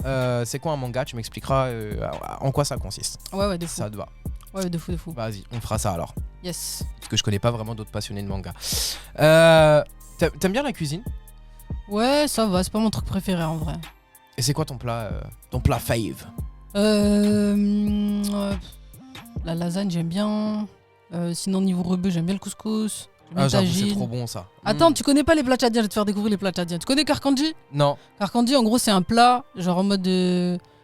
c'est quoi un manga, tu m'expliqueras en quoi ça consiste. Ouais, des fois. Ça te va. Ouais, de fou, de fou. Vas-y, on fera ça alors. Yes. Parce que je connais pas vraiment d'autres passionnés de manga. T'aimes bien la cuisine? Ouais, ça va, c'est pas mon truc préféré en vrai. Et c'est quoi ton plat fave? La lasagne, j'aime bien. Sinon, niveau rebeu, j'aime bien le couscous. J'aime bien le J'avoue, c'est tagine. trop bon ça. Attends, tu connais pas les plats tchadiens? Je vais te faire découvrir les plats tchadiens. Tu connais Karkandji? Non. Karkandji, en gros, c'est un plat, genre en mode.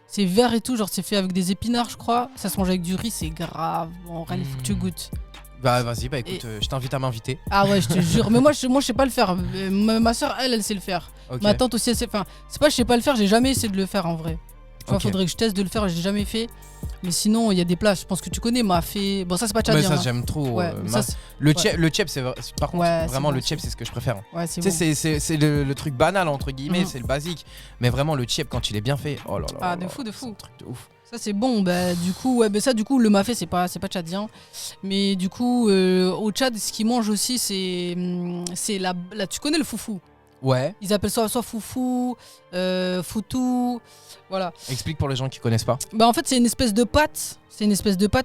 C'est vert et tout, genre c'est fait avec des épinards, je crois. Ça se mange avec du riz, c'est grave. Bon, il faut que tu goûtes. Bah vas-y, bah écoute, je t'invite à m'inviter. Ah ouais, je te jure. Mais moi, je sais pas le faire. Ma soeur, elle sait le faire. Ok. Ma tante aussi, elle sait. Enfin, c'est pas je sais pas le faire, j'ai jamais essayé de le faire en vrai. Tu vois, Ok. faudrait que je teste de le faire, j'ai jamais fait. Mais sinon, il y a des plats, je pense que tu connais, mafé. Bon, ça, c'est pas Mais tchadien. ça hein. j'aime trop. Ouais, mais ça, c'est- Le ouais. chep, par contre, Ouais, c'est vraiment bon, le c'est chep bon. c'est ce que je préfère. Ouais, c'est Tu bon. sais, c'est le truc banal entre guillemets, Mhm. c'est le basique. Mais vraiment le chep quand il est bien fait, oh là là. Ah, là de là, fou, de c'est fou. un truc de ouf. Ça c'est bon, bah du coup, ouais, bah, ça du coup le mafé c'est pas tchadien, mais du coup au Tchad ce qu'ils mangent aussi c'est tu connais le foufou. Ouais. Ils appellent ça soit foufou, foutou, voilà. Explique pour les gens qui connaissent pas. Bah en fait c'est une espèce de pâte,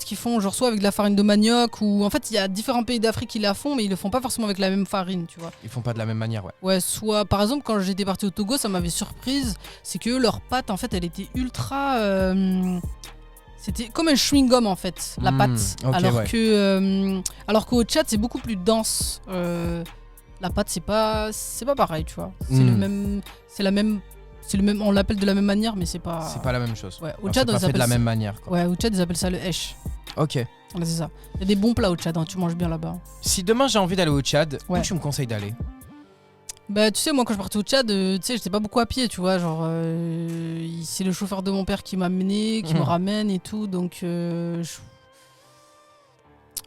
qu'ils font genre soit avec de la farine de manioc ou en fait il y a différents pays d'Afrique qui la font mais ils le font pas forcément avec la même farine, tu vois. Ils font pas de la même manière, ouais. Ouais, soit par exemple quand j'étais partie au Togo, ça m'avait surprise, c'est que leur pâte en fait, elle était ultra c'était comme un chewing-gum en fait, la pâte. ok, alors ouais. que alors qu'au Tchad, c'est beaucoup plus dense. La pâte, c'est pas pareil, tu vois. C'est le même on l'appelle de la même manière mais c'est pas la même chose. Ouais, au Alors, Tchad c'est pas ils fait de la appellent même manière, quoi. Ouais, au Tchad ils appellent ça le hesh. Ok. Ouais, c'est ça. Il y a des bons plats au Tchad, hein, tu manges bien là-bas. Si demain j'ai envie d'aller au Tchad, Ouais. où tu me conseilles d'aller? Bah tu sais moi quand je partais au Tchad, tu sais j'étais pas beaucoup à pied, tu vois, genre c'est le chauffeur de mon père qui m'a amené, qui me ramène et tout, donc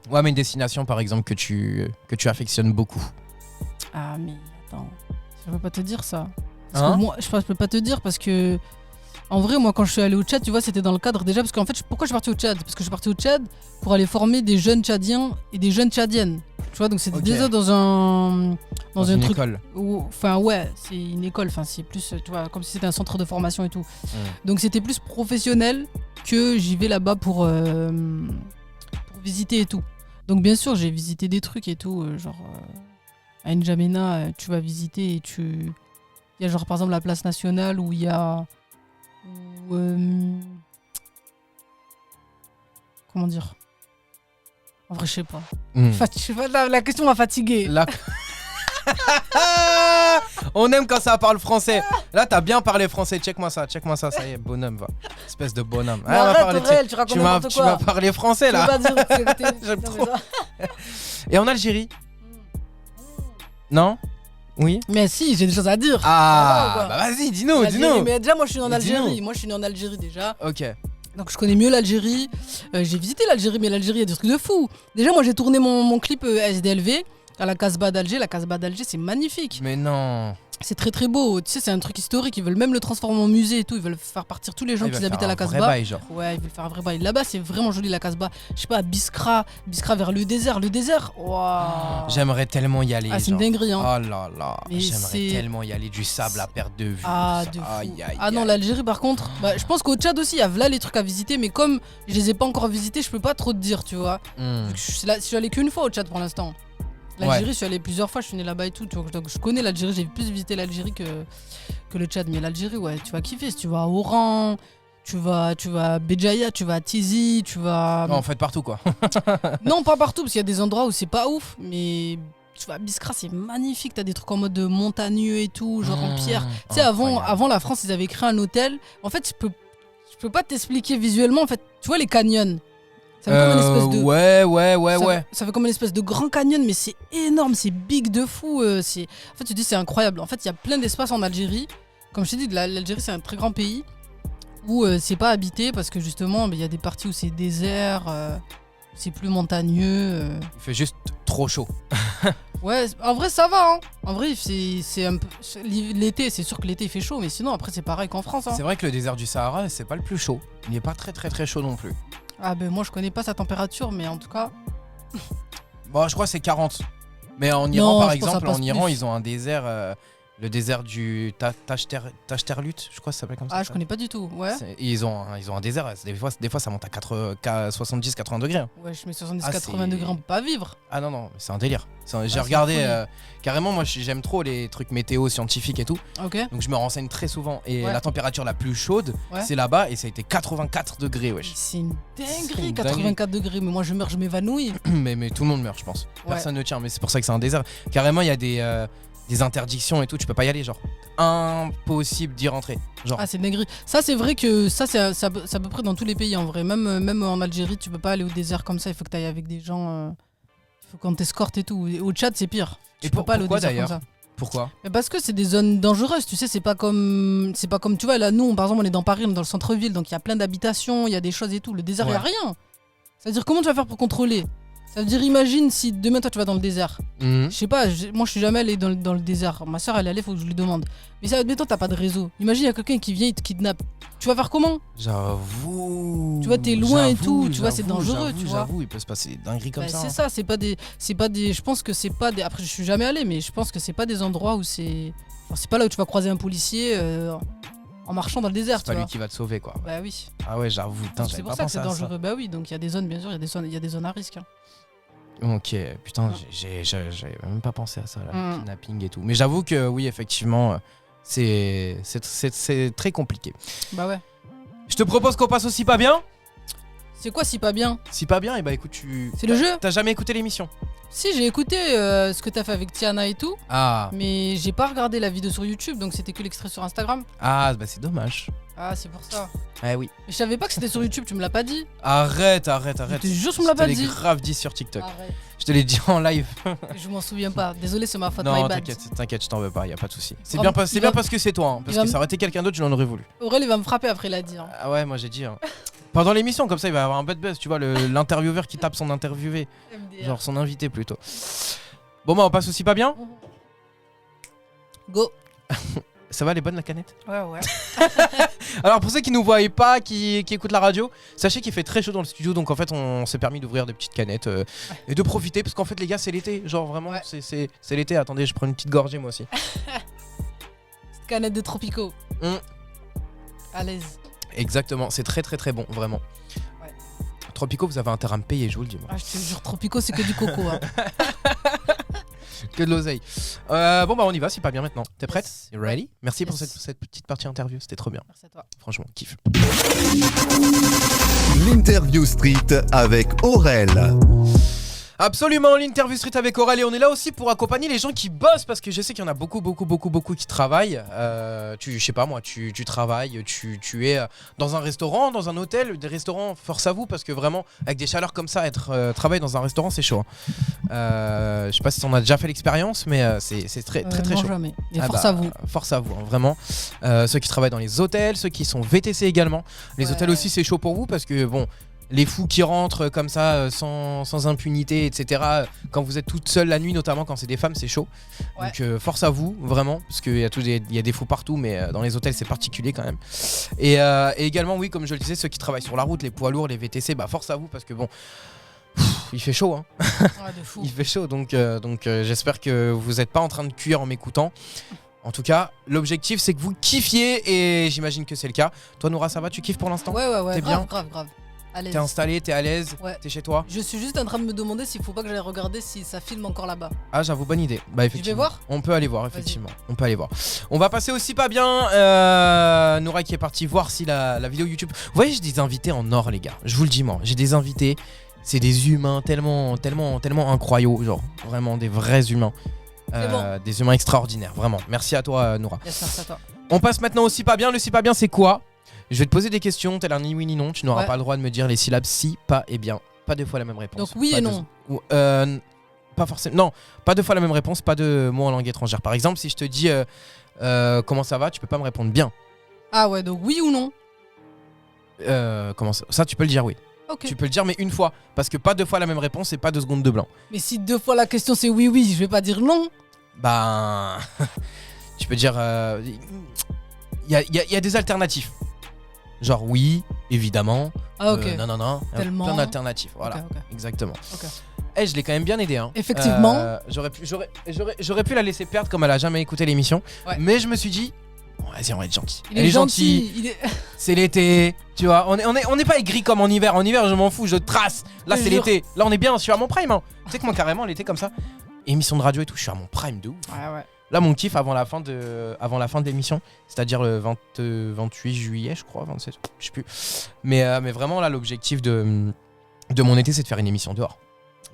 Ouais, mais une destination par exemple que tu affectionnes beaucoup. Ah mais attends, je peux pas te dire ça. Parce Hein? que moi je peux pas te dire parce que en vrai moi quand je suis allé au Tchad, tu vois, c'était dans le cadre déjà parce qu'en fait pourquoi je suis parti au Tchad? Parce que je suis parti au Tchad pour aller former des jeunes Tchadiens et des jeunes Tchadiennes. Tu vois, donc c'était Ok. déjà dans un une truc école. enfin ouais, c'est une école, enfin c'est plus tu vois comme si c'était un centre de formation et tout. Donc c'était plus professionnel que j'y vais là-bas pour visiter et tout. Donc bien sûr, j'ai visité des trucs et tout genre à N'Djamena, tu vas visiter et il y a genre par exemple la place nationale où il y a comment dire? En vrai, je sais pas. Hmm. Je sais pas, la question m'a fatigué. Là... On aime quand ça parle français. Là, t'as bien parlé français. Check-moi ça, ça y est, bonhomme, va. Espèce de bonhomme. Mais on va arrête, parler, Aurel, tu racontes tu m'as n'importe tu m'as quoi. parlé français là. Tu peux pas dire, J'aime non, trop. mais ça- Et en Algérie? Non? Oui? Mais si, j'ai des choses à dire. Ah, Ça va, bah vas-y, dis-nous, L'Algérie, dis-nous. mais déjà, moi je suis né en Dis-nous. Algérie. Moi je suis né en Algérie déjà. Ok. Donc je connais mieux l'Algérie. J'ai visité l'Algérie, mais l'Algérie, il y a des trucs de fou. Déjà, moi j'ai tourné mon clip SDLV à la Casbah d'Alger. La Casbah d'Alger, c'est magnifique. Mais non. C'est très très beau. Tu sais, c'est un truc historique. Ils veulent même le transformer en musée et tout. Ils veulent faire partir tous les gens Il qui va habitent faire à la un vrai Casbah. bail, genre. Ouais, ils veulent faire un vrai bail. Là-bas, c'est vraiment joli la Casbah. Je sais pas, à Biskra vers le désert. Le désert, waouh. J'aimerais tellement y aller. Ah, c'est une genre. dinguerie, hein. Oh là là. Mais J'aimerais c'est- tellement y aller. Du sable à perte de vue. Ah, tout de ça. fou. Aïe, aïe, Ah non, aïe. l'Algérie par contre, bah, je pense qu'au Tchad aussi, il y a là les trucs à visiter, mais comme je les ai pas encore visités, je peux pas trop te dire, tu vois. Hmm. Je suis allé qu'une fois au Tchad pour l'instant. L'Algérie, je suis allé plusieurs fois, je suis né là-bas et tout, tu vois, donc je connais l'Algérie, j'ai plus visité l'Algérie que le Tchad, mais l'Algérie, ouais, tu vas kiffer. Si tu vas à Oran, tu vas à Béjaïa, tu vas à Tizi, tu vas. Non, en fait, partout quoi. Non, pas partout, parce qu'il y a des endroits où c'est pas ouf, mais tu vas à Biskra, c'est magnifique, t'as des trucs en mode montagneux et tout, genre en pierre. Tu sais, avant la France, ils avaient créé un hôtel. En fait, je peux pas t'expliquer visuellement, en fait, tu vois les canyons. Ça fait comme une espèce de. Ouais. Ça fait comme une espèce de grand canyon, mais c'est énorme, c'est big de fou. En fait, tu te dis, c'est incroyable. En fait, il y a plein d'espaces en Algérie. Comme je t'ai dit, l'Algérie, c'est un très grand pays où c'est pas habité parce que justement, il y a des parties où c'est désert, c'est plus montagneux. Il fait juste trop chaud. Ouais, en vrai, ça va. Hein. En vrai, c'est un peu. L'été, c'est sûr que l'été, il fait chaud, mais sinon, après, c'est pareil qu'en France. Hein. C'est vrai que le désert du Sahara, c'est pas le plus chaud. Il n'est pas très très très chaud non plus. Ah, ben moi, je connais pas sa température, mais en tout cas. Bon, je crois que c'est 40. Mais en Non, Iran, par je pense que ça exemple, passe en Iran, plus. ils ont un désert Le désert du Tachterlut, je crois que ça s'appelle comme ça. Ah, je connais pas du tout. Ouais. Ils ont un désert. Des fois, ça monte à 70-80 degrés. Hein. Ouais, je mets 70-80 degrés, on peut pas vivre. Ah non, c'est un délire. J'ai c'est regardé carrément. Moi, j'aime trop les trucs météo scientifiques et tout. Ok. Donc, je me renseigne très souvent. Et Ouais. la température la plus chaude, Ouais. c'est là-bas. Et ça a été 84 degrés, wesh. C'est une C'est dinguerie, une 84 degrés. Mais moi, je meurs, je m'évanouis. mais tout le monde meurt, je pense. Ouais. Personne ne tient. Mais c'est pour ça que c'est un désert. Carrément, il y a des interdictions et tout. Tu peux pas y aller, genre. Impossible d'y rentrer. Genre. Ah, c'est une dinguerie. Ça, c'est vrai que ça, c'est à peu près dans tous les pays en vrai. Même en Algérie, tu peux pas aller au désert comme ça. Il faut que tu ailles avec des gens. Il faut qu'on t'escorte et tout. Et au Tchad, c'est pire. Tu peux pas aller au pourquoi désert d'ailleurs comme ça. Pourquoi? Mais parce que c'est des zones dangereuses, tu sais, c'est pas comme tu vois là, nous par exemple on est dans Paris, on est dans le centre-ville, donc il y a plein d'habitations, il y a des choses et tout. Le désert, il y a rien. Ça veut dire comment tu vas faire pour contrôler? Ça veut dire imagine si demain toi tu vas dans le désert. Mhm. Je sais pas, moi je suis jamais allé dans le désert. Ma soeur elle est allée, faut que je lui demande. Mais ça admettons t'as pas de réseau. Imagine il y a quelqu'un qui vient, il te kidnappe. Tu vas faire comment? J'avoue. Tu vois, t'es loin et J'avoue, tout, tu vois, c'est dangereux, j'avoue, tu vois. J'avoue, il peut se passer des dingueries comme Bah, ça. c'est hein. ça, c'est pas des, je pense que c'est pas des. Après je suis jamais allé, mais je pense que c'est pas des endroits où c'est. Enfin, c'est pas là où tu vas croiser un policier en marchant dans le désert, C'est tu pas vois. lui qui va te sauver, quoi. Bah oui. Ah ouais, j'avoue, putain, C'est j'avais pour pas ça que pensé c'est à ça. dangereux. Bah oui, donc il y a des zones, bien sûr, il y a des zones à risque. Hein. Ok, putain, j'avais même pas pensé à ça, là, kidnapping et tout. Mais j'avoue que oui, effectivement, c'est très compliqué. Bah ouais. Je te propose qu'on passe aussi pas bien. C'est quoi si pas bien? Si pas bien, et bah écoute, C'est le jeu. T'as jamais écouté l'émission? Si, j'ai écouté ce que t'as fait avec Tiana et tout, Ah, mais j'ai pas regardé la vidéo sur YouTube, donc c'était que l'extrait sur Instagram. bah c'est dommage. Ah, c'est pour ça. Eh oui. Mais je savais pas que c'était sur YouTube, tu me l'as pas dit. Arrête. Je te jure, tu me l'as pas Je te dit. l'ai grave dit sur TikTok. Arrête. Je te l'ai dit en live. Je m'en souviens pas. Désolé, c'est ma faute. My Non, bad. t'inquiète, je t'en veux pas, y a pas de souci. C'est Oh, bien, il c'est va- bien parce que c'est toi, hein, parce il va que me- ça aurait été quelqu'un d'autre, je l'en aurais voulu. Aurel, il va me frapper après, il a dit. Hein. Ah ouais, moi j'ai dit. Hein. Pendant l'émission, comme ça, il va y avoir un buzz, tu vois, l'intervieweur qui tape son interviewé, MDR. genre son invité plutôt. Bon, bah on passe aussi pas bien. Go. Ça va, elle est bonne la canette? Ouais. Alors pour ceux qui nous voient pas, qui écoutent la radio, sachez qu'il fait très chaud dans le studio, donc en fait on s'est permis d'ouvrir des petites canettes et de profiter, parce qu'en fait les gars c'est l'été, genre vraiment Ouais. c'est l'été. Attendez, je prends une petite gorgée moi aussi. Petite canette de Tropico. À l'aise. Exactement, c'est très très très bon, vraiment. Ouais. Tropico, vous avez intérêt à me payer, je vous le dis moi. Ah, je te jure, Tropico, c'est que du coco. Hein. Que de l'oseille. Bon bah on y va, c'est pas bien maintenant. T'es prête? Yes. You ready? Merci pour Yes. cette petite partie interview, c'était trop bien. Merci à toi. Franchement, kiff. L'interview street avec Aurel. Absolument, l'interview street avec Aurel, et on est là aussi pour accompagner les gens qui bossent, parce que je sais qu'il y en a beaucoup qui travaillent. Je sais pas moi, tu travailles, tu es dans un restaurant, dans un hôtel, des restaurants, force à vous, parce que vraiment avec des chaleurs comme ça, travailler dans un restaurant c'est chaud. Hein. Je sais pas si on a déjà fait l'expérience, mais c'est très non, chaud. jamais. Et Ah force bah, à vous. Force à vous, hein, vraiment. Ceux qui travaillent dans les hôtels, ceux qui sont VTC également. Les Ouais. hôtels aussi c'est chaud pour vous, parce que bon, les fous qui rentrent comme ça sans impunité, etc. Quand vous êtes toute seule la nuit, notamment quand c'est des femmes, c'est chaud. Ouais. Donc force à vous, vraiment, parce qu'il y a des fous partout, mais dans les hôtels c'est particulier quand même. Et également, oui, comme je le disais, ceux qui travaillent sur la route, les poids lourds, les VTC, bah force à vous, parce que bon, il fait chaud, hein. Ouais, de fou. Il fait chaud, donc j'espère que vous n'êtes pas en train de cuire en m'écoutant. En tout cas, l'objectif c'est que vous kiffiez, et j'imagine que c'est le cas. Toi Noura, ça va, tu kiffes pour l'instant? Ouais. T'es grave, bien grave. À l'aise. T'es installé, t'es à l'aise, Ouais. t'es chez toi? Je suis juste en train de me demander s'il faut pas que j'aille regarder si ça filme encore là-bas. Ah, j'avoue, bonne idée. Bah effectivement. voir? On peut aller voir, effectivement. On peut aller voir. On va passer aussi pas bien. Noura qui est partie voir si la vidéo YouTube. Vous voyez, j'ai des invités en or, les gars. Je vous le dis, moi. J'ai des invités. C'est des humains tellement incroyables, genre vraiment des vrais humains. C'est bon. Des humains extraordinaires, vraiment. Merci à toi, Noura. Yes, merci à toi. On passe maintenant au si pas bien. Le si pas bien, c'est quoi? Je vais te poser des questions, tel un ni oui ni non. Tu n'auras Ouais. pas le droit de me dire les syllabes si, pas et bien. Pas deux fois la même réponse. Donc oui Pas et deux- non. Ou, pas forcément. Non, pas deux fois la même réponse, pas de mots en langue étrangère. Par exemple, si je te dis comment ça va, tu peux pas me répondre bien. Ah ouais, donc oui ou non? Comment ça, tu peux le dire oui. Ok. Tu peux le dire, mais une fois. Parce que pas deux fois la même réponse et pas 2 secondes de blanc. Mais si 2 fois la question c'est oui, je vais pas dire non. Ben. Tu peux dire. Il y a des alternatives. Genre oui, évidemment. Ah ok. Non. Il y a Tellement. plein d'alternatives. Voilà, Ok. exactement. Ok. je l'ai quand même bien aidé. Hein. Effectivement. J'aurais pu la laisser perdre comme elle a jamais écouté l'émission. Ouais. Mais je me suis dit, bon, vas-y, on va être gentil. Il Elle est est gentille. gentil. C'est l'été, tu vois. On n'est pas aigri comme en hiver. En hiver, je m'en fous, je trace. Là, Je c'est jure. l'été. Là, on est bien, je suis à mon prime. Hein. Tu sais que moi, carrément, l'été comme ça, émission de radio et tout, je suis à mon prime de ouf. Ouais. Là, mon kiff avant la fin de l'émission, c'est-à-dire le 28 juillet, je crois, 27, je sais plus. Mais vraiment, là, l'objectif de mon été, c'est de faire une émission dehors.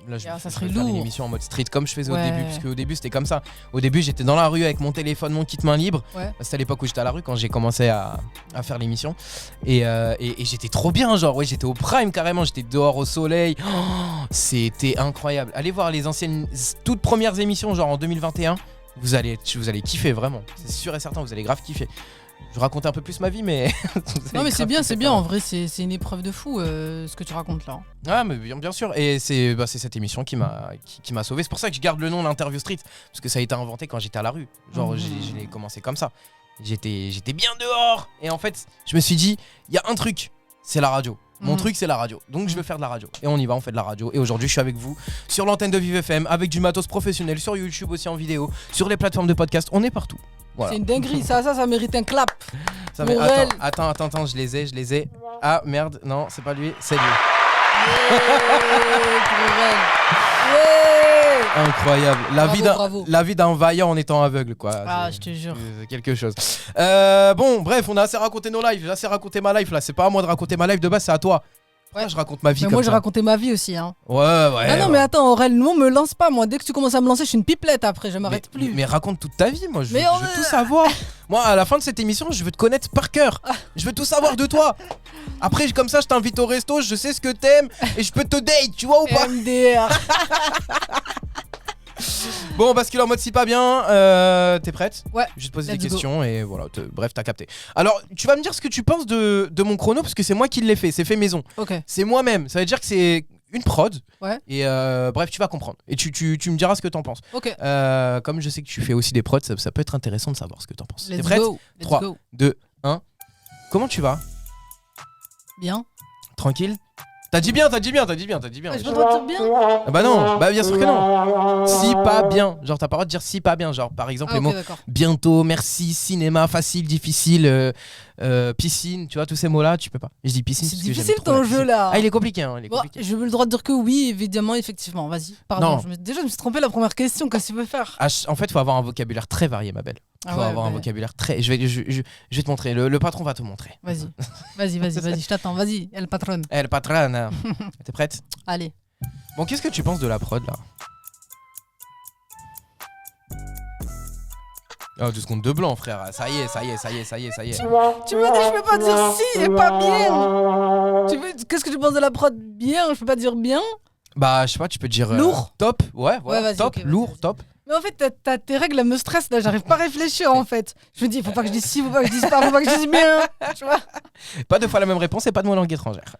Là, Ça je serait vais faire une lourd. émission en mode street comme je faisais au Ouais. début, parce qu'au début, c'était comme ça. Au début, j'étais dans la rue avec mon téléphone, mon kit main libre. Ouais. C'était à l'époque où j'étais à la rue quand j'ai commencé à faire l'émission. Et j'étais trop bien, genre, ouais, j'étais au prime carrément, j'étais dehors au soleil. Oh, c'était incroyable. Allez voir les anciennes, toutes premières émissions, genre en 2021. Vous allez kiffer vraiment, c'est sûr et certain, vous allez grave kiffer. Je raconte un peu plus ma vie, mais. Non mais c'est bien, en vrai, c'est une épreuve de fou ce que tu racontes là. Ah, mais bien sûr, et c'est cette émission qui m'a sauvé. C'est pour ça que je garde le nom l'Interview Street, parce que ça a été inventé quand j'étais à la rue. Genre, je l'ai commencé comme ça. J'étais bien dehors, et en fait, je me suis dit, il y a un truc, c'est la radio. Mon truc, c'est la radio. Donc, je veux faire de la radio. Et on y va, on fait de la radio. Et aujourd'hui, je suis avec vous sur l'antenne de Vive FM, avec du matos professionnel, sur YouTube aussi en vidéo, sur les plateformes de podcast. On est partout. Voilà. C'est une dinguerie, ça mérite un clap. Ça met- Morel. Attends, je les ai. Ah merde, non, c'est pas lui, c'est lui. Incroyable. Bravo. La vie d'un vaillant en étant aveugle, quoi. Ah, C'est- je te jure. c'est quelque chose. Bon, bref, on a assez raconté nos lives. J'ai assez raconté ma life là. C'est pas à moi de raconter ma life de base, c'est à toi. Pourquoi Ouais. je raconte ma vie Mais comme moi j'ai ça. raconté ma vie aussi hein. Ouais. Ah non mais attends Aurel, nous on me lance pas moi, dès que tu commences à me lancer je suis une pipelette après, je m'arrête plus. Mais raconte toute ta vie, moi. Je Mais veux tout savoir. Moi, à la fin de cette émission, je veux te connaître par cœur. Je veux tout savoir de toi. Après, comme ça, je t'invite au resto, je sais ce que t'aimes et je peux te date, tu vois ou pas? MDR. Bon, on bascule en mode si pas bien. T'es prête? Ouais. Je vais te poser des Let's go. questions et voilà. Bref, t'as capté. Alors, tu vas me dire ce que tu penses de mon chrono parce que c'est moi qui l'ai fait. C'est fait maison. Ok. C'est moi-même. Ça veut dire que c'est une prod. Ouais. Et bref, tu vas comprendre. Et tu me diras ce que t'en penses. Ok. Comme je sais que tu fais aussi des prods, ça peut être intéressant de savoir ce que t'en penses. T'es Let's prête? go. Let's 3, go. 2, 1. Comment tu vas? Bien. Tranquille? T'as dit bien. Ah, j'ai pas le droit de dire bien. Ah bah non, bah bien sûr que non. Si pas bien, genre t'as pas le droit de dire si pas bien, genre par exemple Ah, les ok mots d'accord. bientôt, merci, cinéma, facile, difficile, piscine, tu vois tous ces mots là, tu peux pas. Je dis piscine C'est parce que j'aime difficile trop la ton jeu piscine. là. Ah il est compliqué hein, il est Bon, compliqué. je veux le droit de dire que oui, évidemment, effectivement. Vas-y. Pardon. Non. Déjà, je me suis trompé la première question. Qu'est-ce que tu veux faire? En fait, faut avoir un vocabulaire très varié, ma belle. Faut avoir un vocabulaire très. Je vais te montrer. Le patron va te montrer. Vas-y. Vas-y. Je t'attends. Vas-y, elle patronne. Eh, le patron, hein. T'es prête? Allez. Bon, qu'est-ce que tu penses de la prod là? Oh, 2 secondes de blanc, frère. Ça y est. Tu m'as dit je peux pas dire si et pas bien. Qu'est-ce que tu penses de la prod bien? Je peux pas dire bien. Bah, je sais pas, tu peux dire. Lourd. Top, ouais, voilà. vas-y, Top, ok, vas-y, lourd, vas-y. top. Mais en fait, t'as tes règles, elles me stressent là. J'arrive pas à réfléchir en fait. Je me dis, faut pas que je dise si, faut pas que je dise pas, faut pas que je dise bien. Tu vois? Pas 2 fois la même réponse et pas de mot langue étrangère.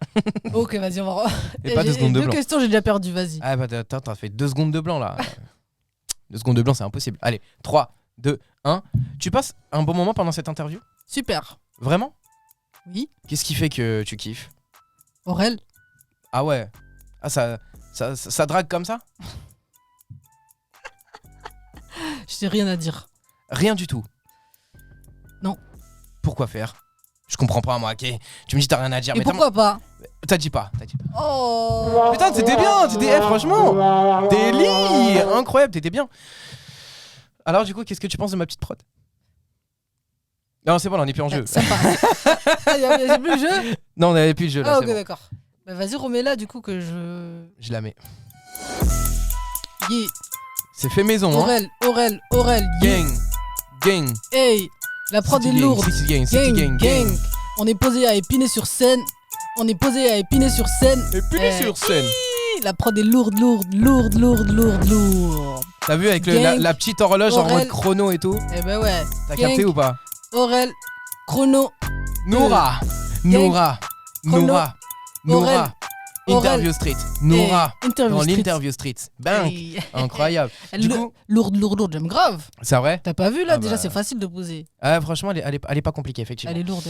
Ok, vas-y, on va. Et pas 2 secondes de Deux blanc. questions, j'ai déjà perdu. Vas-y. Ah bah attends, t'as fait 2 secondes de blanc là. 2 secondes de blanc, c'est impossible. Allez, 3, 2, 1. Tu passes un bon moment pendant cette interview? Super. Vraiment? Oui. Qu'est-ce qui fait que tu kiffes? Aurel. Ah ouais. Ah ça drague comme ça? Je t'ai rien à dire. Rien du tout. Non. Pourquoi faire? Je comprends pas moi, ok. Tu me dis t'as rien à dire, Et mais pourquoi pas? t'as dit pas. Oh. Putain, c'était bien, franchement. Délire, incroyable, t'étais bien. Alors du coup, qu'est-ce que tu penses de ma petite prod? Non, c'est bon, là, on est plus en jeu. Sympa. J'ai plus le jeu? Non, on avait plus le jeu là, Ah, c'est ok, bon. d'accord. Bah, vas-y, remets-la du coup que je. Je la mets. Yeah. C'est fait maison, hein. Aurel. Yeah. Gang. Hey, la prod City est gang, lourde. City gang. On est posé à Épinay-sur-Seine. Et puis sur scène. La prod est lourde. T'as vu avec Gang. la petite horloge en Aurel. mode chrono et tout? Eh ben ouais. T'as Gang. capté ou pas? Aurel, chrono. Noura. Aurel. Interview Street. Noura. Hey, Interview Dans Street. l'Interview Street. Bank. Hey. Incroyable. Du coup, Lourde, j'aime grave. c'est vrai? T'as pas vu là? Ah Déjà, bah. c'est facile de poser. Franchement, elle est pas compliquée, effectivement. Elle est lourde.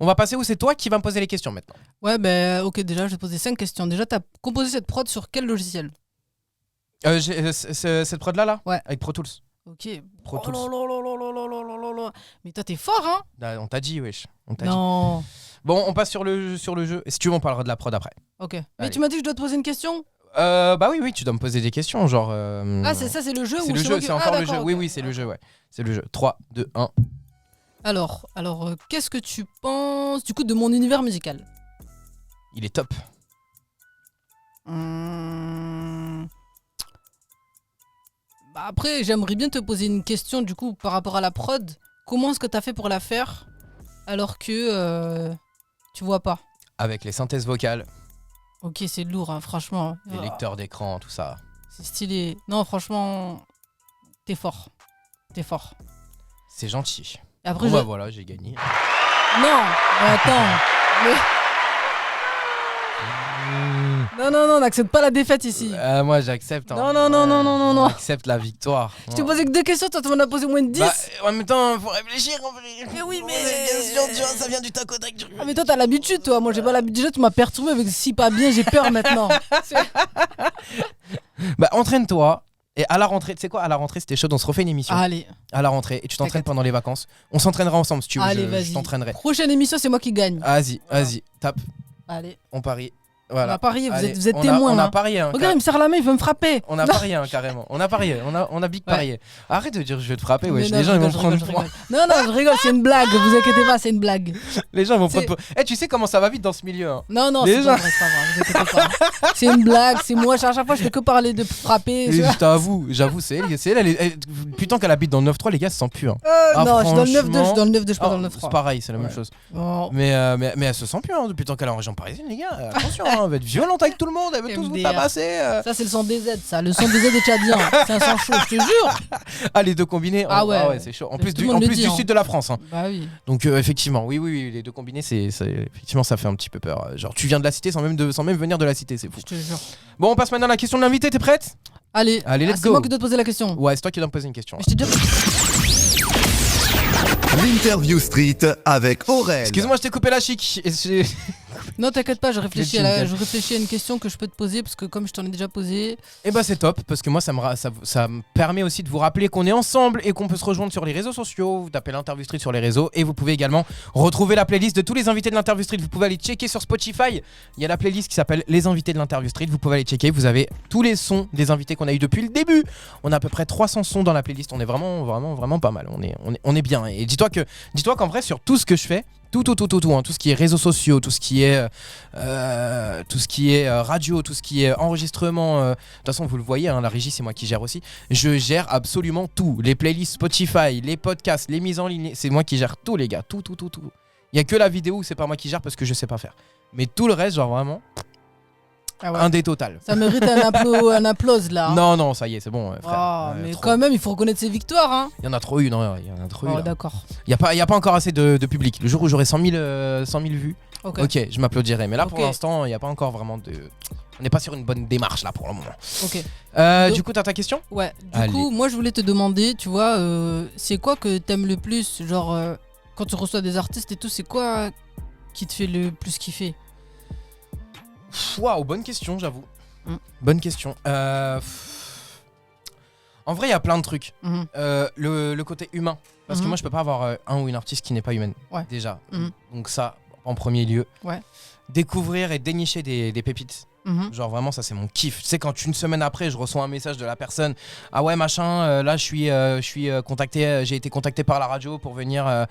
On va passer où? C'est toi qui vas me poser les questions maintenant. Ouais, bah ok, déjà, je vais te poser 5 questions. Déjà, t'as composé cette prod sur quel logiciel? Cette prod là Ouais. avec Pro Tools. Ok. Pro Tools. Oh là là là là là là là là là. Mais toi, t'es fort, hein? On t'a dit, wesh. On t'a dit. Non. Bon, on passe sur le jeu. Et si tu veux, on parlera de la prod après. Ok. Mais Allez. tu m'as dit que je dois te poser une question? Bah oui, tu dois me poser des questions, genre. Ah, c'est ça, c'est le jeu C'est ou le moi jeu, qui- c'est Ah, encore le d'accord, jeu. ok. Oui, c'est le jeu, ouais. C'est le jeu. 3, 2, 1. Alors, qu'est-ce que tu penses du coup de mon univers musical? Il est top. Bah après, j'aimerais bien te poser une question du coup par rapport à la prod. Comment est-ce que t'as fait pour la faire alors que tu vois pas? Avec les synthèses vocales, Ok, c'est lourd, hein, franchement. les lecteurs d'écran, tout ça. C'est stylé. Non, franchement, t'es fort. T'es fort. C'est gentil. Et après, Bon, bah voilà, j'ai gagné. Non, mais attends. Non, on n'accepte pas la défaite ici. Moi, j'accepte. Non, non. J'accepte la victoire. Je t'ai posé que 2 questions, toi tu m'en as posé moins de 10. Bah, en même temps, faut réfléchir. Mais oui, mais- tu vois, ça vient du tac au tac. Ah mais toi t'as l'habitude toi, moi j'ai pas l'habitude. Déjà tu m'as perturbé avec si pas bien, j'ai peur maintenant. Bah, entraîne-toi. Et à la rentrée, tu sais quoi, à la rentrée, c'était chaud, on se refait une émission. Allez, À la rentrée, et tu t'entraînes T'inquiète. pendant les vacances. On s'entraînera ensemble si tu veux. allez, je vas-y. t'entraînerai. Prochaine émission, c'est moi qui gagne. Vas-y, tape, Allez, on parie. on Voilà. a parié, Allez, vous êtes on témoins. On a hein. parié. Regarde, il me serre la main, il veut me frapper. On a parié, carrément. On a parié, on a big Ouais. parié. Arrête de dire je vais te frapper, Mais wesh. non, Les gens ils vont je prendre rigole, je pour- rigole. Non, je rigole, c'est une blague, vous inquiétez pas, c'est une blague. Les gens ils vont C'est- prendre pour- tu sais comment ça va vite dans ce milieu, hein. Non, Déjà. c'est pas vrai, vous inquiétez pas. C'est une blague, c'est moi, à chaque fois je fais que parler de frapper. Et je t'avoue, c'est elle. Putain qu'elle habite dans le 9-3, les gars, ça sent plus. Hein. Ah, non, je suis dans le 9-2, franchement. je suis dans le 9-2, je suis pas Ah, dans le c'est 9-3. pareil, c'est la même Ouais. chose. Oh. Mais elle se sent plus hein, depuis tant qu'elle est en région parisienne, les gars. Attention, hein, elle va être violente avec tout le monde, elle veut tous vous MDR. tabasser. Ça, c'est le son des Z, ça. Le son des Z est tchadien. C'est un son chaud, je te jure. Ah, les deux combinés, Ah ouais. c'est chaud. En Tout plus le monde en le plus dit, du hein. sud de la France. Hein. Bah oui. Donc effectivement, oui, les deux combinés, effectivement, ça fait un petit peu peur. Genre, tu viens de la cité sans même venir de la cité, c'est fou. Je te jure. Bon, on passe maintenant à la question de l'invité, t'es prête? Allez, let's c'est go. moi qui dois te poser la question. Ouais, c'est toi qui dois me poser une question. Mais je t'ai déjà... L'Interview Street avec Aurel. Excuse-moi, je t'ai coupé la chic. Non, t'inquiète pas, je réfléchis, Le je réfléchis à une question que je peux te poser parce que comme je t'en ai déjà posé. Et bah c'est top parce que moi ça me permet aussi de vous rappeler qu'on est ensemble et qu'on peut se rejoindre sur les réseaux sociaux. Vous tapez l'Interview Street sur les réseaux et vous pouvez également retrouver la playlist de tous les invités de l'Interview Street. Vous pouvez aller checker sur Spotify. Il y a la playlist qui s'appelle Les invités de l'Interview Street. Vous pouvez aller checker. Vous avez tous les sons des invités qu'on a eu depuis le début. On a à peu près 300 sons dans la playlist. On est vraiment pas mal. On est bien. Et dis-toi qu'en vrai sur tout ce que je fais. Tout, hein, tout ce qui est réseaux sociaux, tout ce qui est radio, tout ce qui est enregistrement. De toute façon, vous le voyez, hein, la régie, c'est moi qui gère aussi. Je gère absolument tout. Les playlists Spotify, les podcasts, les mises en ligne, c'est moi qui gère tout, les gars. Tout. Il y a que la vidéo où c'est pas moi qui gère parce que je sais pas faire. Mais tout le reste, genre vraiment, Ah ouais. un des total. Ça mérite un applause là. hein. Non, ça y est, c'est bon, frère. Oh, mais Trop. quand même, il faut reconnaître ses victoires. Hein. Il y en a trop eu, non, il y en a trop eu. Oh, là. d'accord. Il y a pas encore assez de public. Le jour où j'aurai 100 000 vues, Ok. ok, je m'applaudirai. Mais là, pour Ok. l'instant, il n'y a pas encore vraiment de. On n'est pas sur une bonne démarche là pour le moment. Ok. Du coup, t'as ta question? Ouais. Du Allez. coup, moi, je voulais te demander, tu vois, c'est quoi que t'aimes le plus, genre quand tu reçois des artistes et tout, c'est quoi qui te fait le plus kiffer? Waouh, bonne question, j'avoue. Mm. Bonne question. En vrai, il y a plein de trucs. Mhm. Le côté humain. Parce que Mhm. moi, je peux pas avoir un ou une artiste qui n'est pas humaine. Ouais. Déjà. Mhm. Donc, ça, en premier lieu. Ouais. Découvrir et dénicher des pépites. Mhm. Genre vraiment ça c'est mon kiff. Tu sais quand une semaine après je reçois un message de la personne, ah ouais machin, là je suis contacté, j'ai été contacté par la radio pour venir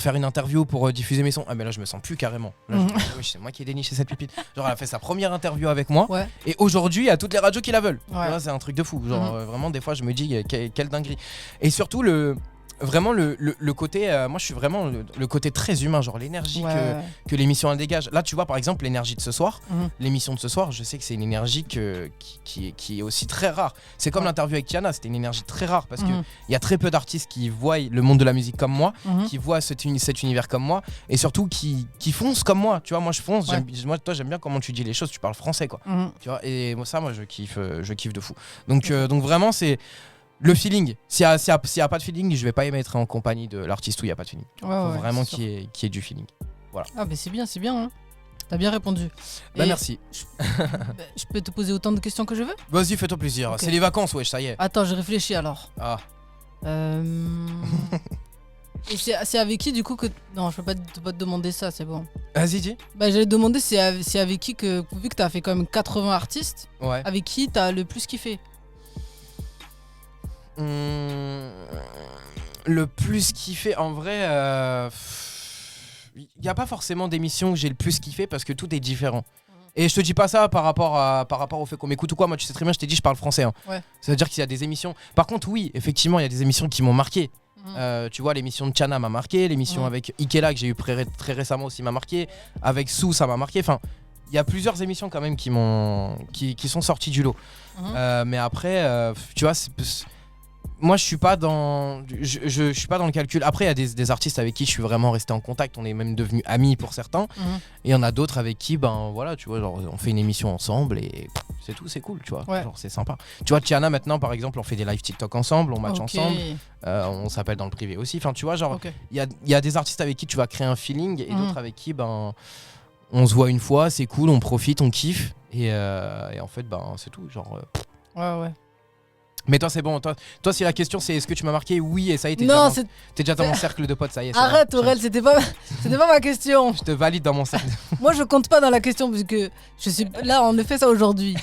faire une interview pour diffuser mes sons. Ah mais là je me sens plus carrément. Là, je me dis, oui, c'est moi qui ai déniché cette pépite. Genre elle a fait sa première interview avec moi Ouais. et aujourd'hui il y a toutes les radios qui la veulent. Ouais. Tu vois, c'est un truc de fou. Genre vraiment des fois je me dis quelle dinguerie. Et surtout le côté, moi je suis vraiment le côté très humain, genre l'énergie Ouais. que l'émission elle dégage. Là tu vois par exemple l'énergie de ce soir, Mhm. l'émission de ce soir, je sais que c'est une énergie qui est aussi très rare. C'est comme Ouais. l'interview avec Tiana, c'était une énergie très rare parce Mhm. qu'il y a très peu d'artistes qui voient le monde de la musique comme moi, Mhm. qui voient cet univers comme moi et surtout qui foncent comme moi. Tu vois, moi je fonce, Ouais. toi j'aime bien comment tu dis les choses, tu parles français quoi. Mhm. Tu vois, et moi je kiffe de fou. Donc vraiment c'est le feeling. S'il y a pas de feeling, je vais pas aimer être en compagnie de l'artiste où il y a pas de feeling. Ouais, Faut ouais, vraiment c'est sûr. qu'il y ait du feeling. Ah, mais c'est bien, hein. T'as bien répondu. Bah Et merci. je peux te poser autant de questions que je veux? Vas-y, fais-toi plaisir. Ok. C'est les vacances, wesh, ça y est. Attends, je réfléchis alors. Ah. Et c'est avec qui du coup que... Non, je peux pas te demander ça, c'est bon. Vas-y, dis. Bah j'allais te demander c'est avec qui que... Vu que t'as fait quand même 80 artistes, Ouais. avec qui t'as le plus kiffé? Le plus kiffé, en vrai, il n'y a pas forcément d'émission que j'ai le plus kiffé parce que tout est différent. Et je te dis pas ça par rapport au fait qu'on m'écoute ou quoi. Moi, tu sais très bien, je t'ai dit, je parle français. Hein. Ouais. Ça veut dire qu'il y a des émissions. Par contre, oui, effectivement, il y a des émissions qui m'ont marqué. Mhm. Tu vois, l'émission de Chana m'a marqué, l'émission avec Ikela que j'ai eu très récemment aussi m'a marqué, avec Sou ça m'a marqué. Enfin, il y a plusieurs émissions quand même qui sont sorties du lot. Mais après, tu vois, moi je suis pas dans je suis pas dans le calcul. Après il y a des artistes avec qui je suis vraiment resté en contact, on est même devenus amis pour certains. Et il y en a d'autres avec qui voilà, tu vois, genre on fait une émission ensemble et c'est tout, c'est cool, tu vois. Ouais. Genre c'est sympa. Tu vois, Tiana maintenant par exemple, on fait des live TikTok ensemble, on match Ok. ensemble, on s'appelle dans le privé aussi. Enfin, tu vois, genre Ok. il y a des artistes avec qui tu vas créer un feeling et d'autres avec qui on se voit une fois, c'est cool, on profite, on kiffe et en fait c'est tout, genre Ouais. Mais toi c'est bon, toi si la question c'est est-ce que tu m'as marqué, oui, et ça y est, t'es Non, déjà dans mon cercle de potes, ça y est. c'est arrête bon. Aurel, c'était pas ma question. Je te valide dans mon cercle. Moi je compte pas dans la question parce que je suis là, on a fait ça aujourd'hui.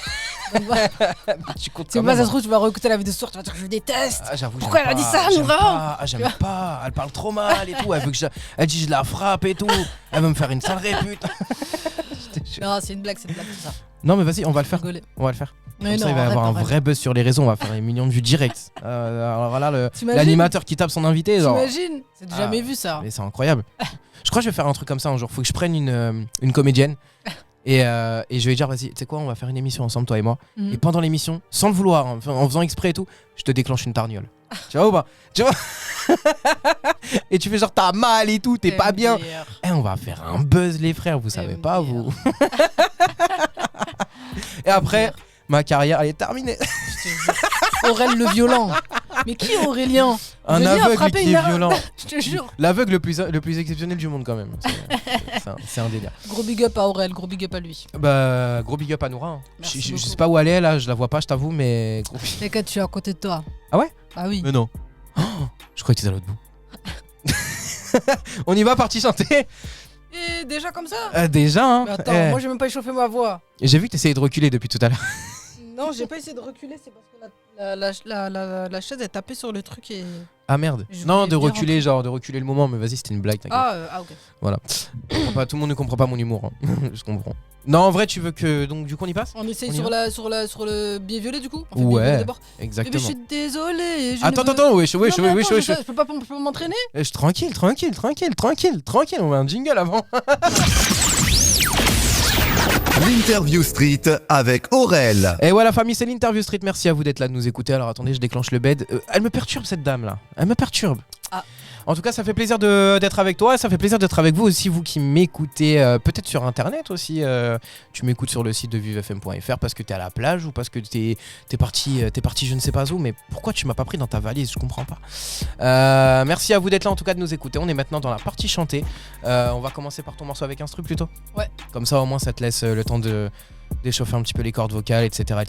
Donc, voilà. Tu comptes C'est quand pas même, ça hein. se trouve, tu vas réécouter la vidéo ce soir, tu vas dire je déteste. Ah, j'avoue, Pourquoi j'aime elle a dit pas, ça, j'aime Noura? pas, j'aime pas, elle parle trop mal et tout, elle dit je la frappe et tout, elle veut me faire une sale répute. Je te jure. Non, c'est une blague, tout ça. Non mais vas-y, on va le faire. Rigoler. On va le faire. Mais Comme ça, non, il va y avoir un arrête. vrai buzz sur les réseaux, on va faire des millions de vues direct. Alors là, T'imagines l'animateur qui tape son invité, genre. T'imagines? C'est jamais vu ça. Mais c'est incroyable. Je crois que je vais faire un truc comme ça un jour. Faut que je prenne une comédienne et je vais lui dire vas-y, tu sais quoi, on va faire une émission ensemble, toi et moi. Mhm. Et pendant l'émission, sans le vouloir, en faisant exprès et tout, je te déclenche une tarniole. Tu vois ou pas? Tu vois? Et tu fais genre t'as mal et tout, t'es pas bien. MDR. Eh, on va faire un buzz les frères, vous savez pas MDR. vous. Et après, ma carrière elle est terminée. Je te jure. Aurel le violent. Mais qui est Aurélien? Un Aurélien a aveugle frappé qui une est violent. Je te jure. L'aveugle le plus exceptionnel du monde quand même. C'est un délire. Gros big up à Aurel, gros big up à lui. Bah gros big up à Noura. Hein. Merci Je beaucoup. sais pas où elle est là, je la vois pas, je t'avoue, mais gros big up. T'inquiète, je suis à côté de toi. Ah ouais? Ah oui. Mais non. Oh, je crois que t'es à l'autre bout. On y va, parti chanter. Et déjà comme ça? Déjà hein. Mais attends, Eh. moi j'ai même pas échauffé ma voix. J'ai vu que t'essayais de reculer depuis tout à l'heure. Non, j'ai pas essayé de reculer, c'est parce que la chaise est tapée sur le truc et. Ah merde. Je Non, voulais de bien reculer, genre de reculer le moment, mais vas-y, c'était une blague, t'inquiète. Ah, ok. Je comprends pas, tout le monde ne comprend pas mon humour. Hein. Je comprends. Non, en vrai, tu veux que. Donc, du coup, on y passe? On essaye On y sur le billet violet du coup? On fait billet Ouais, violet d'abord. Bébé, je exactement. suis désolé. Attends, wesh. Je peux m'entraîner? Tranquille, on met un jingle avant. L'Interview Street avec Aurel. Et voilà, famille, c'est l'Interview Street. Merci à vous d'être là, de nous écouter. Alors attendez, je déclenche le bed. Elle me perturbe cette dame là. Elle me perturbe. Ah. En tout cas, ça fait plaisir d'être avec toi. Ça fait plaisir d'être avec vous aussi, vous qui m'écoutez peut-être sur internet aussi. Tu m'écoutes sur le site de vivefm.fr parce que t'es à la plage ou parce que t'es parti je ne sais pas où. Mais pourquoi tu m'as pas pris dans ta valise? Je comprends pas. Merci à vous d'être là en tout cas, de nous écouter. On est maintenant dans la partie chantée. On va commencer par ton morceau avec instru plutôt. Ouais. Comme ça au moins ça te laisse le temps d'échauffer un petit peu les cordes vocales, etc.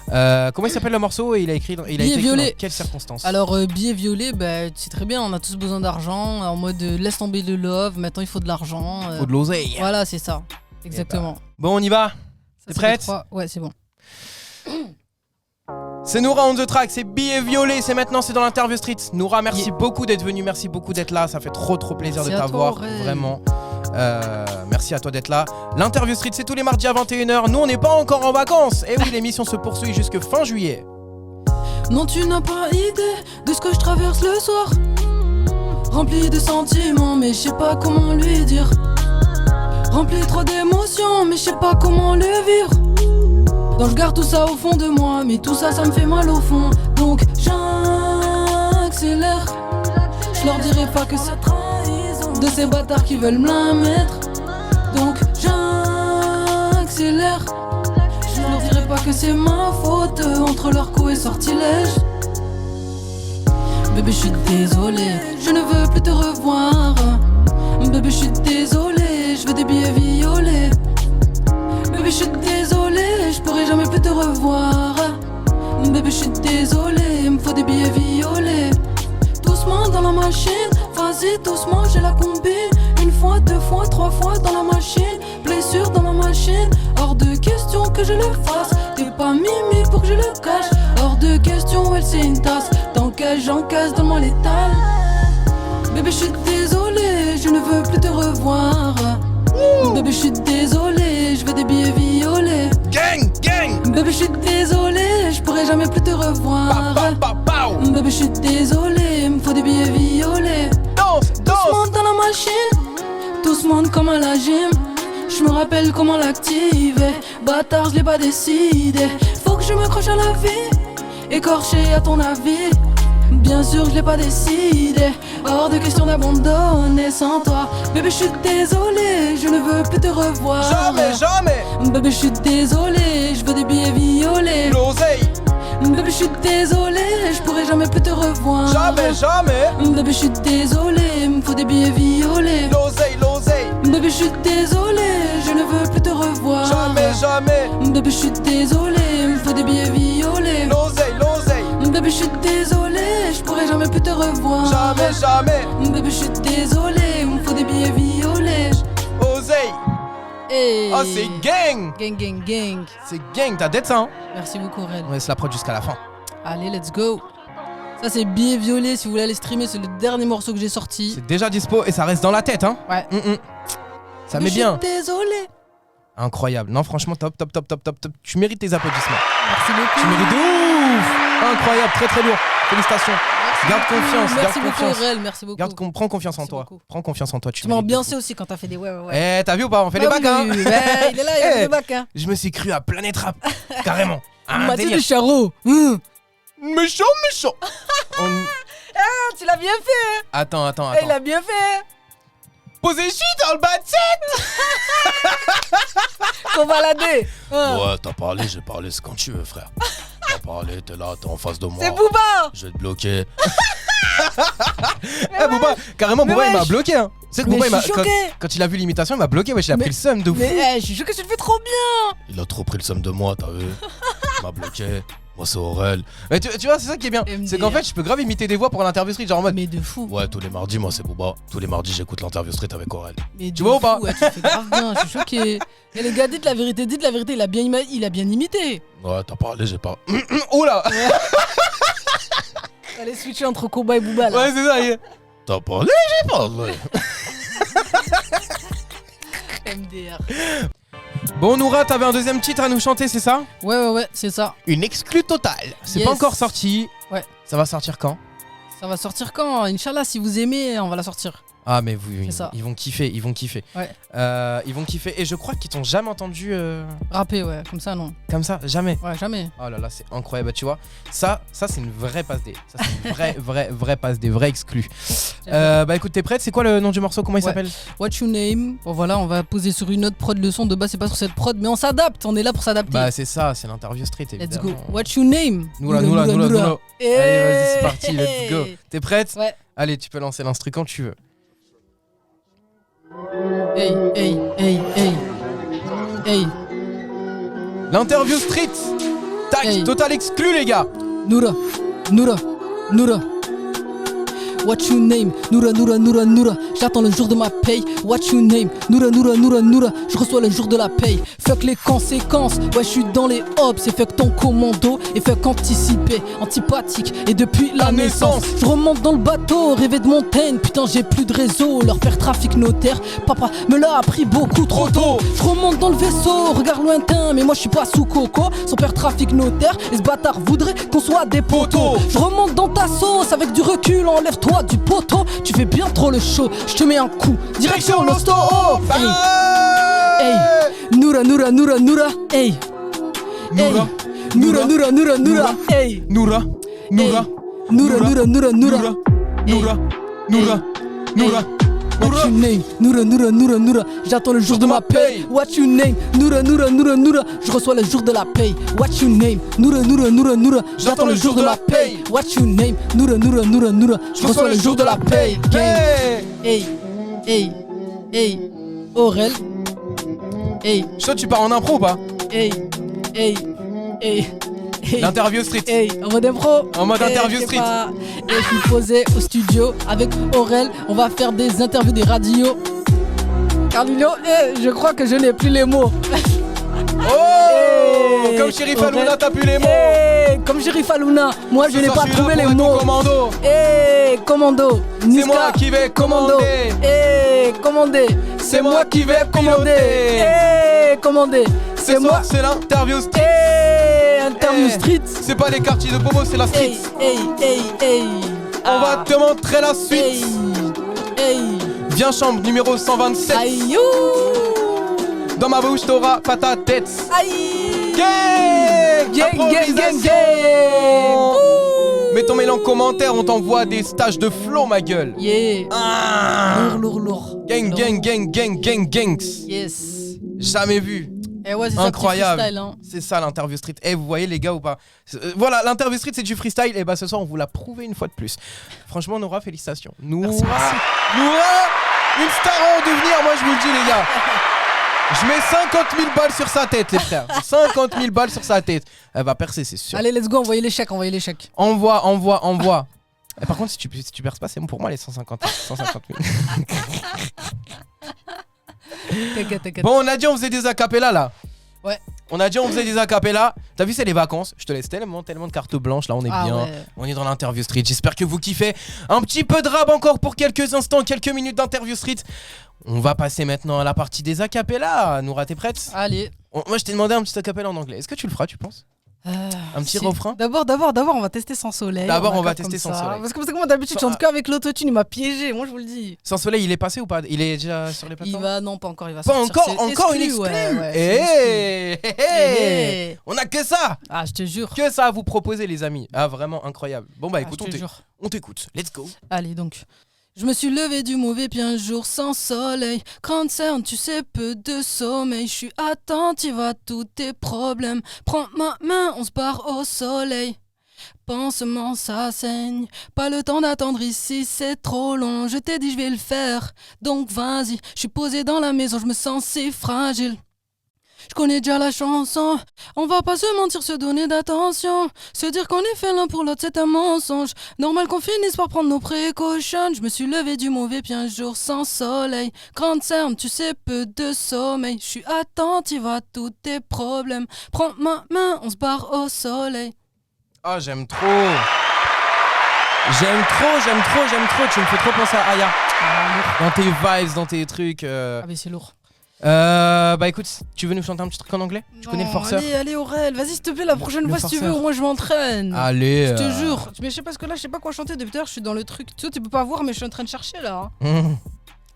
Comment il s'appelle le morceau et il a été écrit Violet. dans quelles circonstances? Alors, billet violet, bah, tu sais très bien, on a tous besoin d'argent. En mode laisse tomber le love, maintenant il faut de l'argent. Faut de l'oseille. Voilà, c'est ça. Exactement. Bon, on y va. Ça, T'es c'est prête? les trois. Ouais, c'est bon. C'est Noura on the track, c'est billet violet, c'est maintenant, c'est dans l'Interview Street. Noura, merci Yeah. beaucoup d'être venu, merci beaucoup d'être là, ça fait trop plaisir Merci de à toi, t'avoir, Aurel. vraiment. Merci à toi d'être là. L'Interview Street, c'est tous les mardis à 21h. Nous, on n'est pas encore en vacances. Et oui, l'émission se poursuit jusque fin juillet. Non, tu n'as pas idée de ce que je traverse le soir. Rempli de sentiments, mais je sais pas comment lui dire. Rempli trop d'émotions, mais je sais pas comment le vivre. Donc je garde tout ça au fond de moi, mais tout ça, ça me fait mal au fond. Donc j'accélère. Je leur dirai pas que c'est trahison de ces bâtards qui veulent me la mettre. Donc j'accélère. Je leur dirai pas que c'est ma faute entre leurs coups et sortilèges. Bébé, je suis désolé, je ne veux plus te revoir. Bébé, je suis désolé, je veux des billets violets. suis désolée, je pourrai jamais plus te revoir. Bébé, je suis désolée, il me faut des billets violets. Doucement dans la machine, vas-y doucement, j'ai la combine. Une fois, deux fois, trois fois dans la machine. Blessure dans la machine, hors de question que je le fasse. T'es pas mimi pour que je le cache. Hors de question, elle c'est une tasse. Tant qu'elle j'encaisse, donne-moi l'étal. Bébé, je suis désolée, je ne veux plus te revoir. Bébé, je suis désolée, je veux des billets violets. Gang, gang. Bébé, je suis désolée, je pourrai jamais plus te revoir. Bébé, je suis désolée, il me faut des billets violets. Danse, Doucement danse. dans la machine, doucement comme à la gym. Je me rappelle comment l'activer. Bâtard, je l'ai pas décidé. Faut que je m'accroche à la vie. Écorché à ton avis. Bien sûr, je l'ai pas décidé. Hors de question d'abandonner sans toi. Bébé, je suis désolée, je ne veux plus te revoir. Jamais, jamais. Bébé, je suis désolée, je veux des billets violets. L'oseille. Bébé, je suis désolée, je pourrai jamais plus te revoir. Jamais, jamais. Bébé, je suis désolée, il me faut des billets violets. L'oseille, l'oseille. Bébé, je suis désolée, je ne veux plus te revoir. Jamais, jamais. Bébé, je suis désolée, il me faut des billets violets. L'oseille, l'oseille. Bébé, je suis désolée, je pourrai jamais plus te revoir. Jamais, jamais. Bébé, je suis désolée, il me faut des billets violets. Oseille. Hey. Oh, c'est gang. Gang, gang, gang. C'est gang, t'as d'être ça, hein. Merci beaucoup, Red. On laisse la prod jusqu'à la fin. Allez, let's go. Ça, c'est Billets Violets. Si vous voulez aller streamer, c'est le dernier morceau que j'ai sorti. C'est déjà dispo et ça reste dans la tête, hein. Ouais. Ça Mais met bien. Je suis désolée. Incroyable. Non, franchement, top, top, top, top, top, top. Tu mérites tes applaudissements. Merci beaucoup. Tu mérites de ouf. Incroyable, très très lourd. Félicitations. Garde confiance, Merci garde beaucoup, confiance. Aurel. Merci beaucoup. Prends confiance en Merci toi. beaucoup. Prends confiance en toi. Tu m'as ambiancé aussi quand t'as fait des ouais. Eh, t'as vu ou pas? On fait les Bah bacs, oui, hein. oui, oui. Ouais, il est là, il a fait des bacs, hein. Je me suis cru à Planète Rap. Carrément. Un Mathieu délire. de Charot. Méchant, méchant. Tu l'as bien fait. Attends. Il a bien fait. Posez chic dans le bas de set. Qu'on balader. Ouais, t'as parlé, j'ai parlé, c'est quand tu veux, frère. T'as parlé, t'es là, t'es en face de moi. C'est Booba. Je vais te bloquer. Eh, Booba, carrément, Mais Booba, il m'a wesh. bloqué, hein. C'est que Mais Booba, il je m'a. suis Quand, choqué. quand il a vu l'imitation, il m'a bloqué, wesh, il a Mais- pris le seum de fou. Mais je suis choqué, tu le fais trop bien. Il a trop pris le somme de moi, t'as vu. Il m'a bloqué. Moi, c'est Aurel. Mais tu vois, c'est ça qui est bien. MDR. C'est qu'en fait, je peux grave imiter des voix pour l'interview street, genre en mode. Mais de fou. Ouais, tous les mardis, moi, c'est Booba. Tous les mardis, j'écoute l'interview street avec Aurel. Mais Tu de vois ou fou, pas ouais, tu fais grave bien, je suis choqué. Et les gars, dites la vérité, il a bien, il a bien imité. Ouais, t'as parlé, j'ai pas. Oh là. Allez switcher entre Koba et Booba là. Ouais, c'est ça. T'as parlé, j'ai parlé. MDR. Bon, Noura, t'avais un deuxième titre à nous chanter, c'est ça? Ouais, c'est ça. Une exclue totale. C'est Yes. pas encore sorti. Ouais. Ça va sortir quand? Ça va sortir quand? Inch'Allah, si vous aimez, on va la sortir. Ah, mais C'est ça. ils vont kiffer, ils vont kiffer. Ouais. Ils vont kiffer. Et je crois qu'ils t'ont jamais entendu Rapper, ouais, comme ça, non. comme ça, jamais. Ouais, jamais. Oh là là, c'est incroyable. Bah, tu vois, ça c'est une vraie passe D. Ça, c'est une vraie passe D, vraie exclue. Bah écoute, t'es prête? C'est quoi le nom du morceau? Comment il Ouais. s'appelle? What you name? Bon, voilà, on va poser sur une autre prod le son. De base, c'est pas sur cette prod, mais on s'adapte. On est là pour s'adapter. Bah, c'est ça, c'est l'interview street, Let's évidemment. go. What you name? Noura. Allez, vas-y, c'est parti, let's go. T'es prête? Ouais. Allez, tu peux lancer l'instru quand tu veux. Hey. L'interview street. Tac, Hey. total exclu, les gars. Noura. What you name? Noura. J'attends le jour de ma paye. What you name? Noura. Je reçois le jour de la paye. Fuck les conséquences. Ouais, je suis dans les hops. Et fuck ton commando. Et fuck anticiper. Antipathique. Et depuis la naissance. Je remonte dans le bateau. Rêver de montagne. Putain, j'ai plus de réseau. Leur faire trafic notaire. Papa me l'a appris beaucoup trop tôt. Je remonte dans le vaisseau. Regard lointain. Mais moi, je suis pas sous coco. Son père trafic notaire. Et ce bâtard voudrait qu'on soit des poteaux. Je remonte dans ta sauce. Avec du recul, enlève-toi du poteau. Tu fais bien trop le show. Je te mets un coup. Direction l'hosto. Hey. Noura. Hey. Noura. Noura. Hey. Noura. What you name? Noura. J'attends le jour de ma paye. What you name? Noura. Je reçois le jour de la paye. What you name? Noura. J'attends le jour de ma paye. What you name? Noura. Je reçois le jour de la paye. Gang. Hey. Hey. Aurel. Hey, Chaud, tu pars en impro ou pas? hey, hey, hey. Hey, L'interview street. hey, en mode impro. En mode Hey, interview je sais street. pas. Et je suis posé au studio avec Aurel. On va faire des interviews, des radios. Carlino, je crois que je n'ai plus les mots. Oh Hey, Comme Sheriff Aurel. Halouna, t'as plus les mots. Hey, comme Sheriff Halouna, moi je Ce n'ai soir, pas je suis là trouvé pour les être ton mots. commando. Hey, commando. C'est moi qui vais commander. Hey, commander. C'est moi qui vais commander. piloter. Hey, commander. Ce C'est moi. soir, c'est l'interview street. Hey, interview Hey. street. C'est pas les quartiers de Bobo, c'est la street. Hey, hey, hey, hey. On va te montrer la suite. Hey, hey. Viens chambre numéro 127. Aïe, you. Dans ma bouche t'auras pas ta tête. Aïe. Gang, Gang, gang, gang, improvisation. gang. Mets ton mail en commentaire, on t'envoie des stages de flow, ma gueule. Yeah. Ah. Lourd. Gang, Lourd. gangs. Yes. Jamais vu. Et ouais, c'est ça, petit Incroyable. freestyle, hein. C'est ça l'interview street. Eh, vous voyez les gars ou pas? Voilà, l'interview street c'est du freestyle. Et bah ce soir on vous l'a prouvé une fois de plus. Franchement, Noura, félicitations. Noura, Merci. une star en devenir, moi je vous le dis les gars. Je mets 50 000 balles sur sa tête, les frères. 50 000 balles sur sa tête. Elle va percer, c'est sûr. Allez, let's go, envoyez l'échec. Envoie. Et par contre, si tu perces pas, c'est bon pour moi les 150 000. T'inquiète. Bon, on a dit on faisait des acapellas là. Ouais. On a dit on faisait des acapellas. T'as vu, c'est les vacances. Je te laisse tellement de carte blanche. Là, on est bien. Ouais. On est dans l'interview street. J'espère que vous kiffez. Un petit peu de rap encore pour quelques instants, quelques minutes d'interview street. On va passer maintenant à la partie des acapellas. Noura, t'es prête? Allez. Moi, je t'ai demandé un petit acapella en anglais. Est-ce que tu le feras, tu penses? Un petit refrain? D'abord, on va tester sans soleil. D'abord, on va faire tester comme sans ça. soleil. Parce que moi, d'habitude, je chante qu'avec l'autotune. Il m'a piégé, moi, je vous le dis. Sans soleil, il est passé ou pas? Il est déjà sur les Il plateformes? va, non, pas encore, il va Pas sortir. encore, C'est encore une exclu, exclue. ouais, c'est exclu. Hey. On a que ça. Ah, je te jure. Que ça à vous proposer, les amis. Ah, vraiment incroyable. Bon, bah Ah, écoute, je te jure. on t'écoute. Let's go. Allez, donc. Je me suis levé du mauvais pied un jour sans soleil. Grande cerne, tu sais, peu de sommeil. Je suis attentive à tous tes problèmes. Prends ma main, on se barre au soleil. Pansement, ça saigne. Pas le temps d'attendre ici, c'est trop long. Je t'ai dit, je vais le faire. Donc vas-y, je suis posé dans la maison, je me sens si fragile. Je connais déjà la chanson, on va pas se mentir, se donner d'attention. Se dire qu'on est fait l'un pour l'autre, c'est un mensonge. Normal qu'on finisse par prendre nos précautions. Je me suis levé du mauvais pied un jour sans soleil. Grande cerne, tu sais, peu de sommeil. Je suis attentive à tous tes problèmes. Prends ma main, on se barre au soleil. Ah, j'aime trop. J'aime trop. Tu me fais trop penser à Aya. Dans tes vibes, dans tes trucs. Ah mais c'est lourd. Bah écoute, tu veux nous chanter un petit truc en anglais? Tu connais le forceur? Allez Aurel, vas-y s'il te plaît la prochaine Le fois si tu veux, forceur. au moins je m'entraîne. Allez. Je te jure. Mais je sais pas ce que là, je sais pas quoi chanter depuis tout à l'heure, je suis dans le truc. Tu sais, tu peux pas voir mais je suis en train de chercher là. Hein.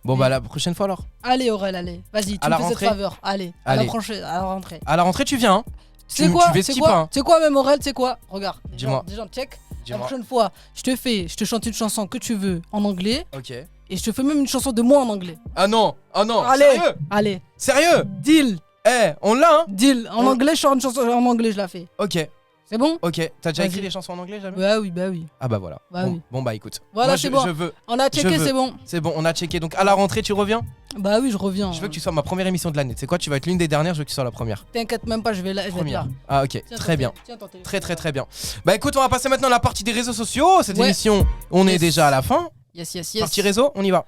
Bon bah la prochaine fois alors. Allez Aurel, allez. Vas-y, tu À la me fais cette rentrée. faveur. Allez, à Allez. la rentrée. À la rentrée tu viens. Hein. C'est quoi? Tu C'est vestis quoi? pas. Hein. C'est quoi même Aurel? C'est quoi? Regarde. Dis-moi. Déjà, check. La Dis-moi. prochaine fois, je te chante une chanson que tu veux en anglais Ok. et je te fais même une chanson de moi en anglais. Ah non. Allez. Sérieux? Allez, Sérieux? deal, On l'a hein? deal. En On- anglais, je chante une chanson en anglais, je la fais. Ok. C'est bon? T'as déjà Vas-y. écrit des chansons en anglais jamais? Bah oui. Ah bah voilà. Bah bon, oui. bon bah écoute. Voilà, Moi, c'est je bon. veux. On a checké, veux. c'est bon. C'est bon, on a checké. Donc à la rentrée tu reviens? Bah oui, je reviens. Je veux que tu sois ma première émission de l'année. C'est quoi? Tu vas être l'une des dernières. Je veux que tu sois la première. T'inquiète même pas, je vais être Première. là. Ah ok. Tiens, Très ton bien. téléphone. Tiens, ton téléphone. Très bien. Bah écoute, on va passer maintenant à la partie des réseaux sociaux. Cette Ouais. émission, on est Yes. déjà à la fin. Yes. Partie réseau, on y va.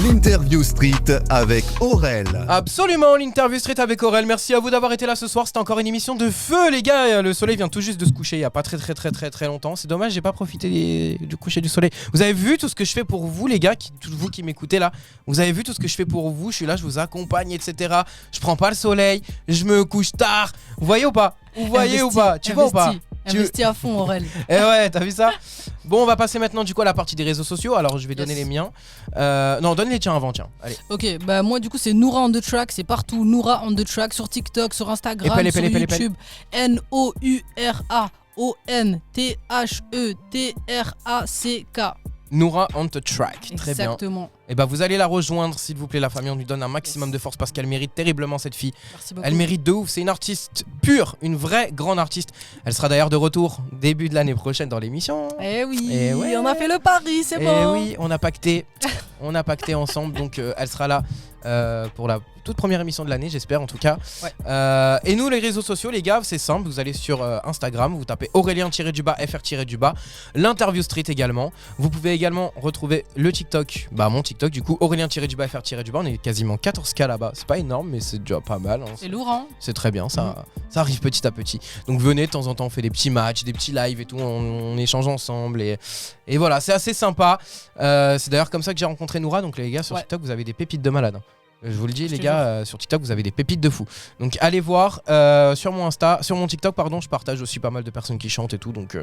L'interview street avec Aurel. Absolument, l'interview street avec Aurel. Merci à vous d'avoir été là ce soir. C'était encore une émission de feu, les gars. Le soleil vient tout juste de se coucher il y a pas très longtemps. C'est dommage, j'ai pas profité du coucher du soleil. Vous avez vu tout ce que je fais pour vous, les gars, tous vous qui m'écoutez là. Vous avez vu tout ce que je fais pour vous. Je suis là, je vous accompagne, etc. Je prends pas le soleil, je me couche tard. Vous voyez ou pas? Vous voyez ou pas? Tu vois ou pas? Investis à fond, Aurel. Eh ouais, t'as vu ça? Bon, on va passer maintenant du coup à la partie des réseaux sociaux. Alors je vais donner Yes. les miens. Non, donne les tiens avant, tiens. Allez. Ok, bah moi du coup c'est Noura on the track, c'est partout Noura on the track sur TikTok, sur Instagram, Épelle, sur épelle, YouTube. Nouraonthetrack. Noura on the track. Très bien. Exactement. Et bah vous allez la rejoindre s'il vous plaît la famille, on lui donne un maximum de force parce qu'elle mérite terriblement cette fille. Merci beaucoup. Elle mérite de ouf, c'est une artiste pure, une vraie grande artiste. Elle sera d'ailleurs de retour début de l'année prochaine dans l'émission. Eh oui, Eh ouais. on a fait le pari, c'est Et bon. oui, on a pacté ensemble donc elle sera là pour la toute première émission de l'année, j'espère en tout cas. Ouais. Et nous, les réseaux sociaux, les gars, c'est simple. Vous allez sur Instagram, vous tapez Aurélien-FR-, l'interview street également. Vous pouvez également retrouver le TikTok, mon TikTok du coup, Aurélien-FR-. On est quasiment 14K là-bas. C'est pas énorme, mais c'est déjà pas mal. Hein. C'est lourd, hein. C'est très bien, ça arrive petit à petit. Donc venez de temps en temps, on fait des petits matchs, des petits lives et tout, on échange ensemble et voilà, c'est assez sympa. C'est d'ailleurs comme ça que j'ai rencontré Noura. Donc les gars, sur TikTok, vous avez des pépites de malade. Je vous le dis, les gars, sur TikTok, vous avez des pépites de fou. Donc allez voir sur mon TikTok, pardon, je partage aussi pas mal de personnes qui chantent et tout. Donc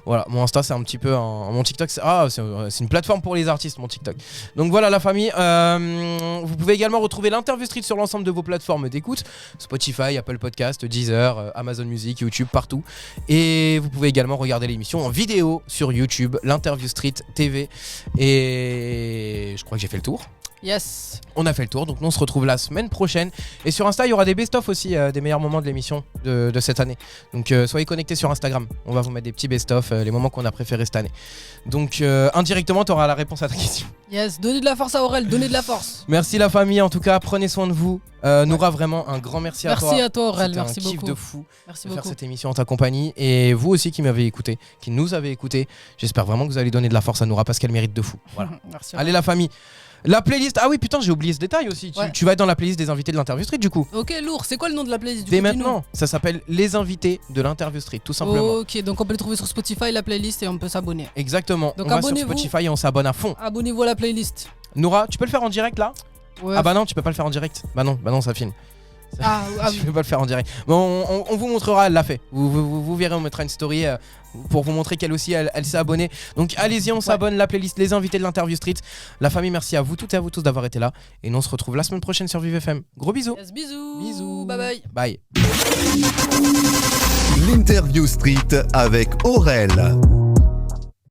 voilà, mon Insta, c'est un petit peu mon TikTok, c'est une plateforme pour les artistes, mon TikTok. Donc voilà, la famille. Vous pouvez également retrouver l'interview street sur l'ensemble de vos plateformes d'écoute, Spotify, Apple Podcast, Deezer, Amazon Music, YouTube, partout. Et vous pouvez également regarder l'émission en vidéo sur YouTube, l'interview street TV. Et je crois que j'ai fait le tour. Yes. On a fait le tour, donc nous on se retrouve la semaine prochaine. Et sur Insta, il y aura des best-of aussi, des meilleurs moments de l'émission de cette année. Donc soyez connectés sur Instagram. On va vous mettre des petits best-of, les moments qu'on a préférés cette année. Donc indirectement, tu auras la réponse à ta question. Yes, donnez de la force à Aurel, donnez de la force. Merci la famille, en tout cas, prenez soin de vous. Noura, vraiment un grand merci à toi. Merci à toi Aurel, merci beaucoup. C'était un kiff beaucoup. de fou Merci de faire beaucoup. cette émission en ta compagnie. Et vous aussi qui m'avez écouté, qui nous avez écouté, j'espère vraiment que vous allez donner de la force à Noura parce qu'elle mérite de fou. Voilà. Merci. Allez la famille. La playlist, ah oui putain j'ai oublié ce détail aussi, Ouais. tu vas être dans la playlist des invités de l'interview street du coup. Ok, lourd, c'est quoi le nom de la playlist du Dès coup, dis-nous. maintenant, ça s'appelle les invités de l'interview street tout simplement. Ok, donc on peut le trouver sur Spotify, la playlist, et on peut s'abonner. Exactement, Donc on va sur abonnez-vous. Spotify et on s'abonne à fond. Abonnez-vous à la playlist. Noura, tu peux le faire en direct là? Ouais. Ah bah non, tu peux pas le faire en direct. Bah non ça filme. Ah Tu oui. peux pas le faire en direct. Bon, on vous montrera, elle l'a fait. Vous verrez, on mettra une story pour vous montrer qu'elle aussi, elle s'est abonnée. Donc allez-y, on s'abonne, la playlist, les invités de l'interview street. La famille, merci à vous toutes et à vous tous d'avoir été là. Et nous, on se retrouve la semaine prochaine sur Vive FM. Gros bisous. Yes, bisous. Bisous. Bye bye. Bye. L'interview street avec Aurel.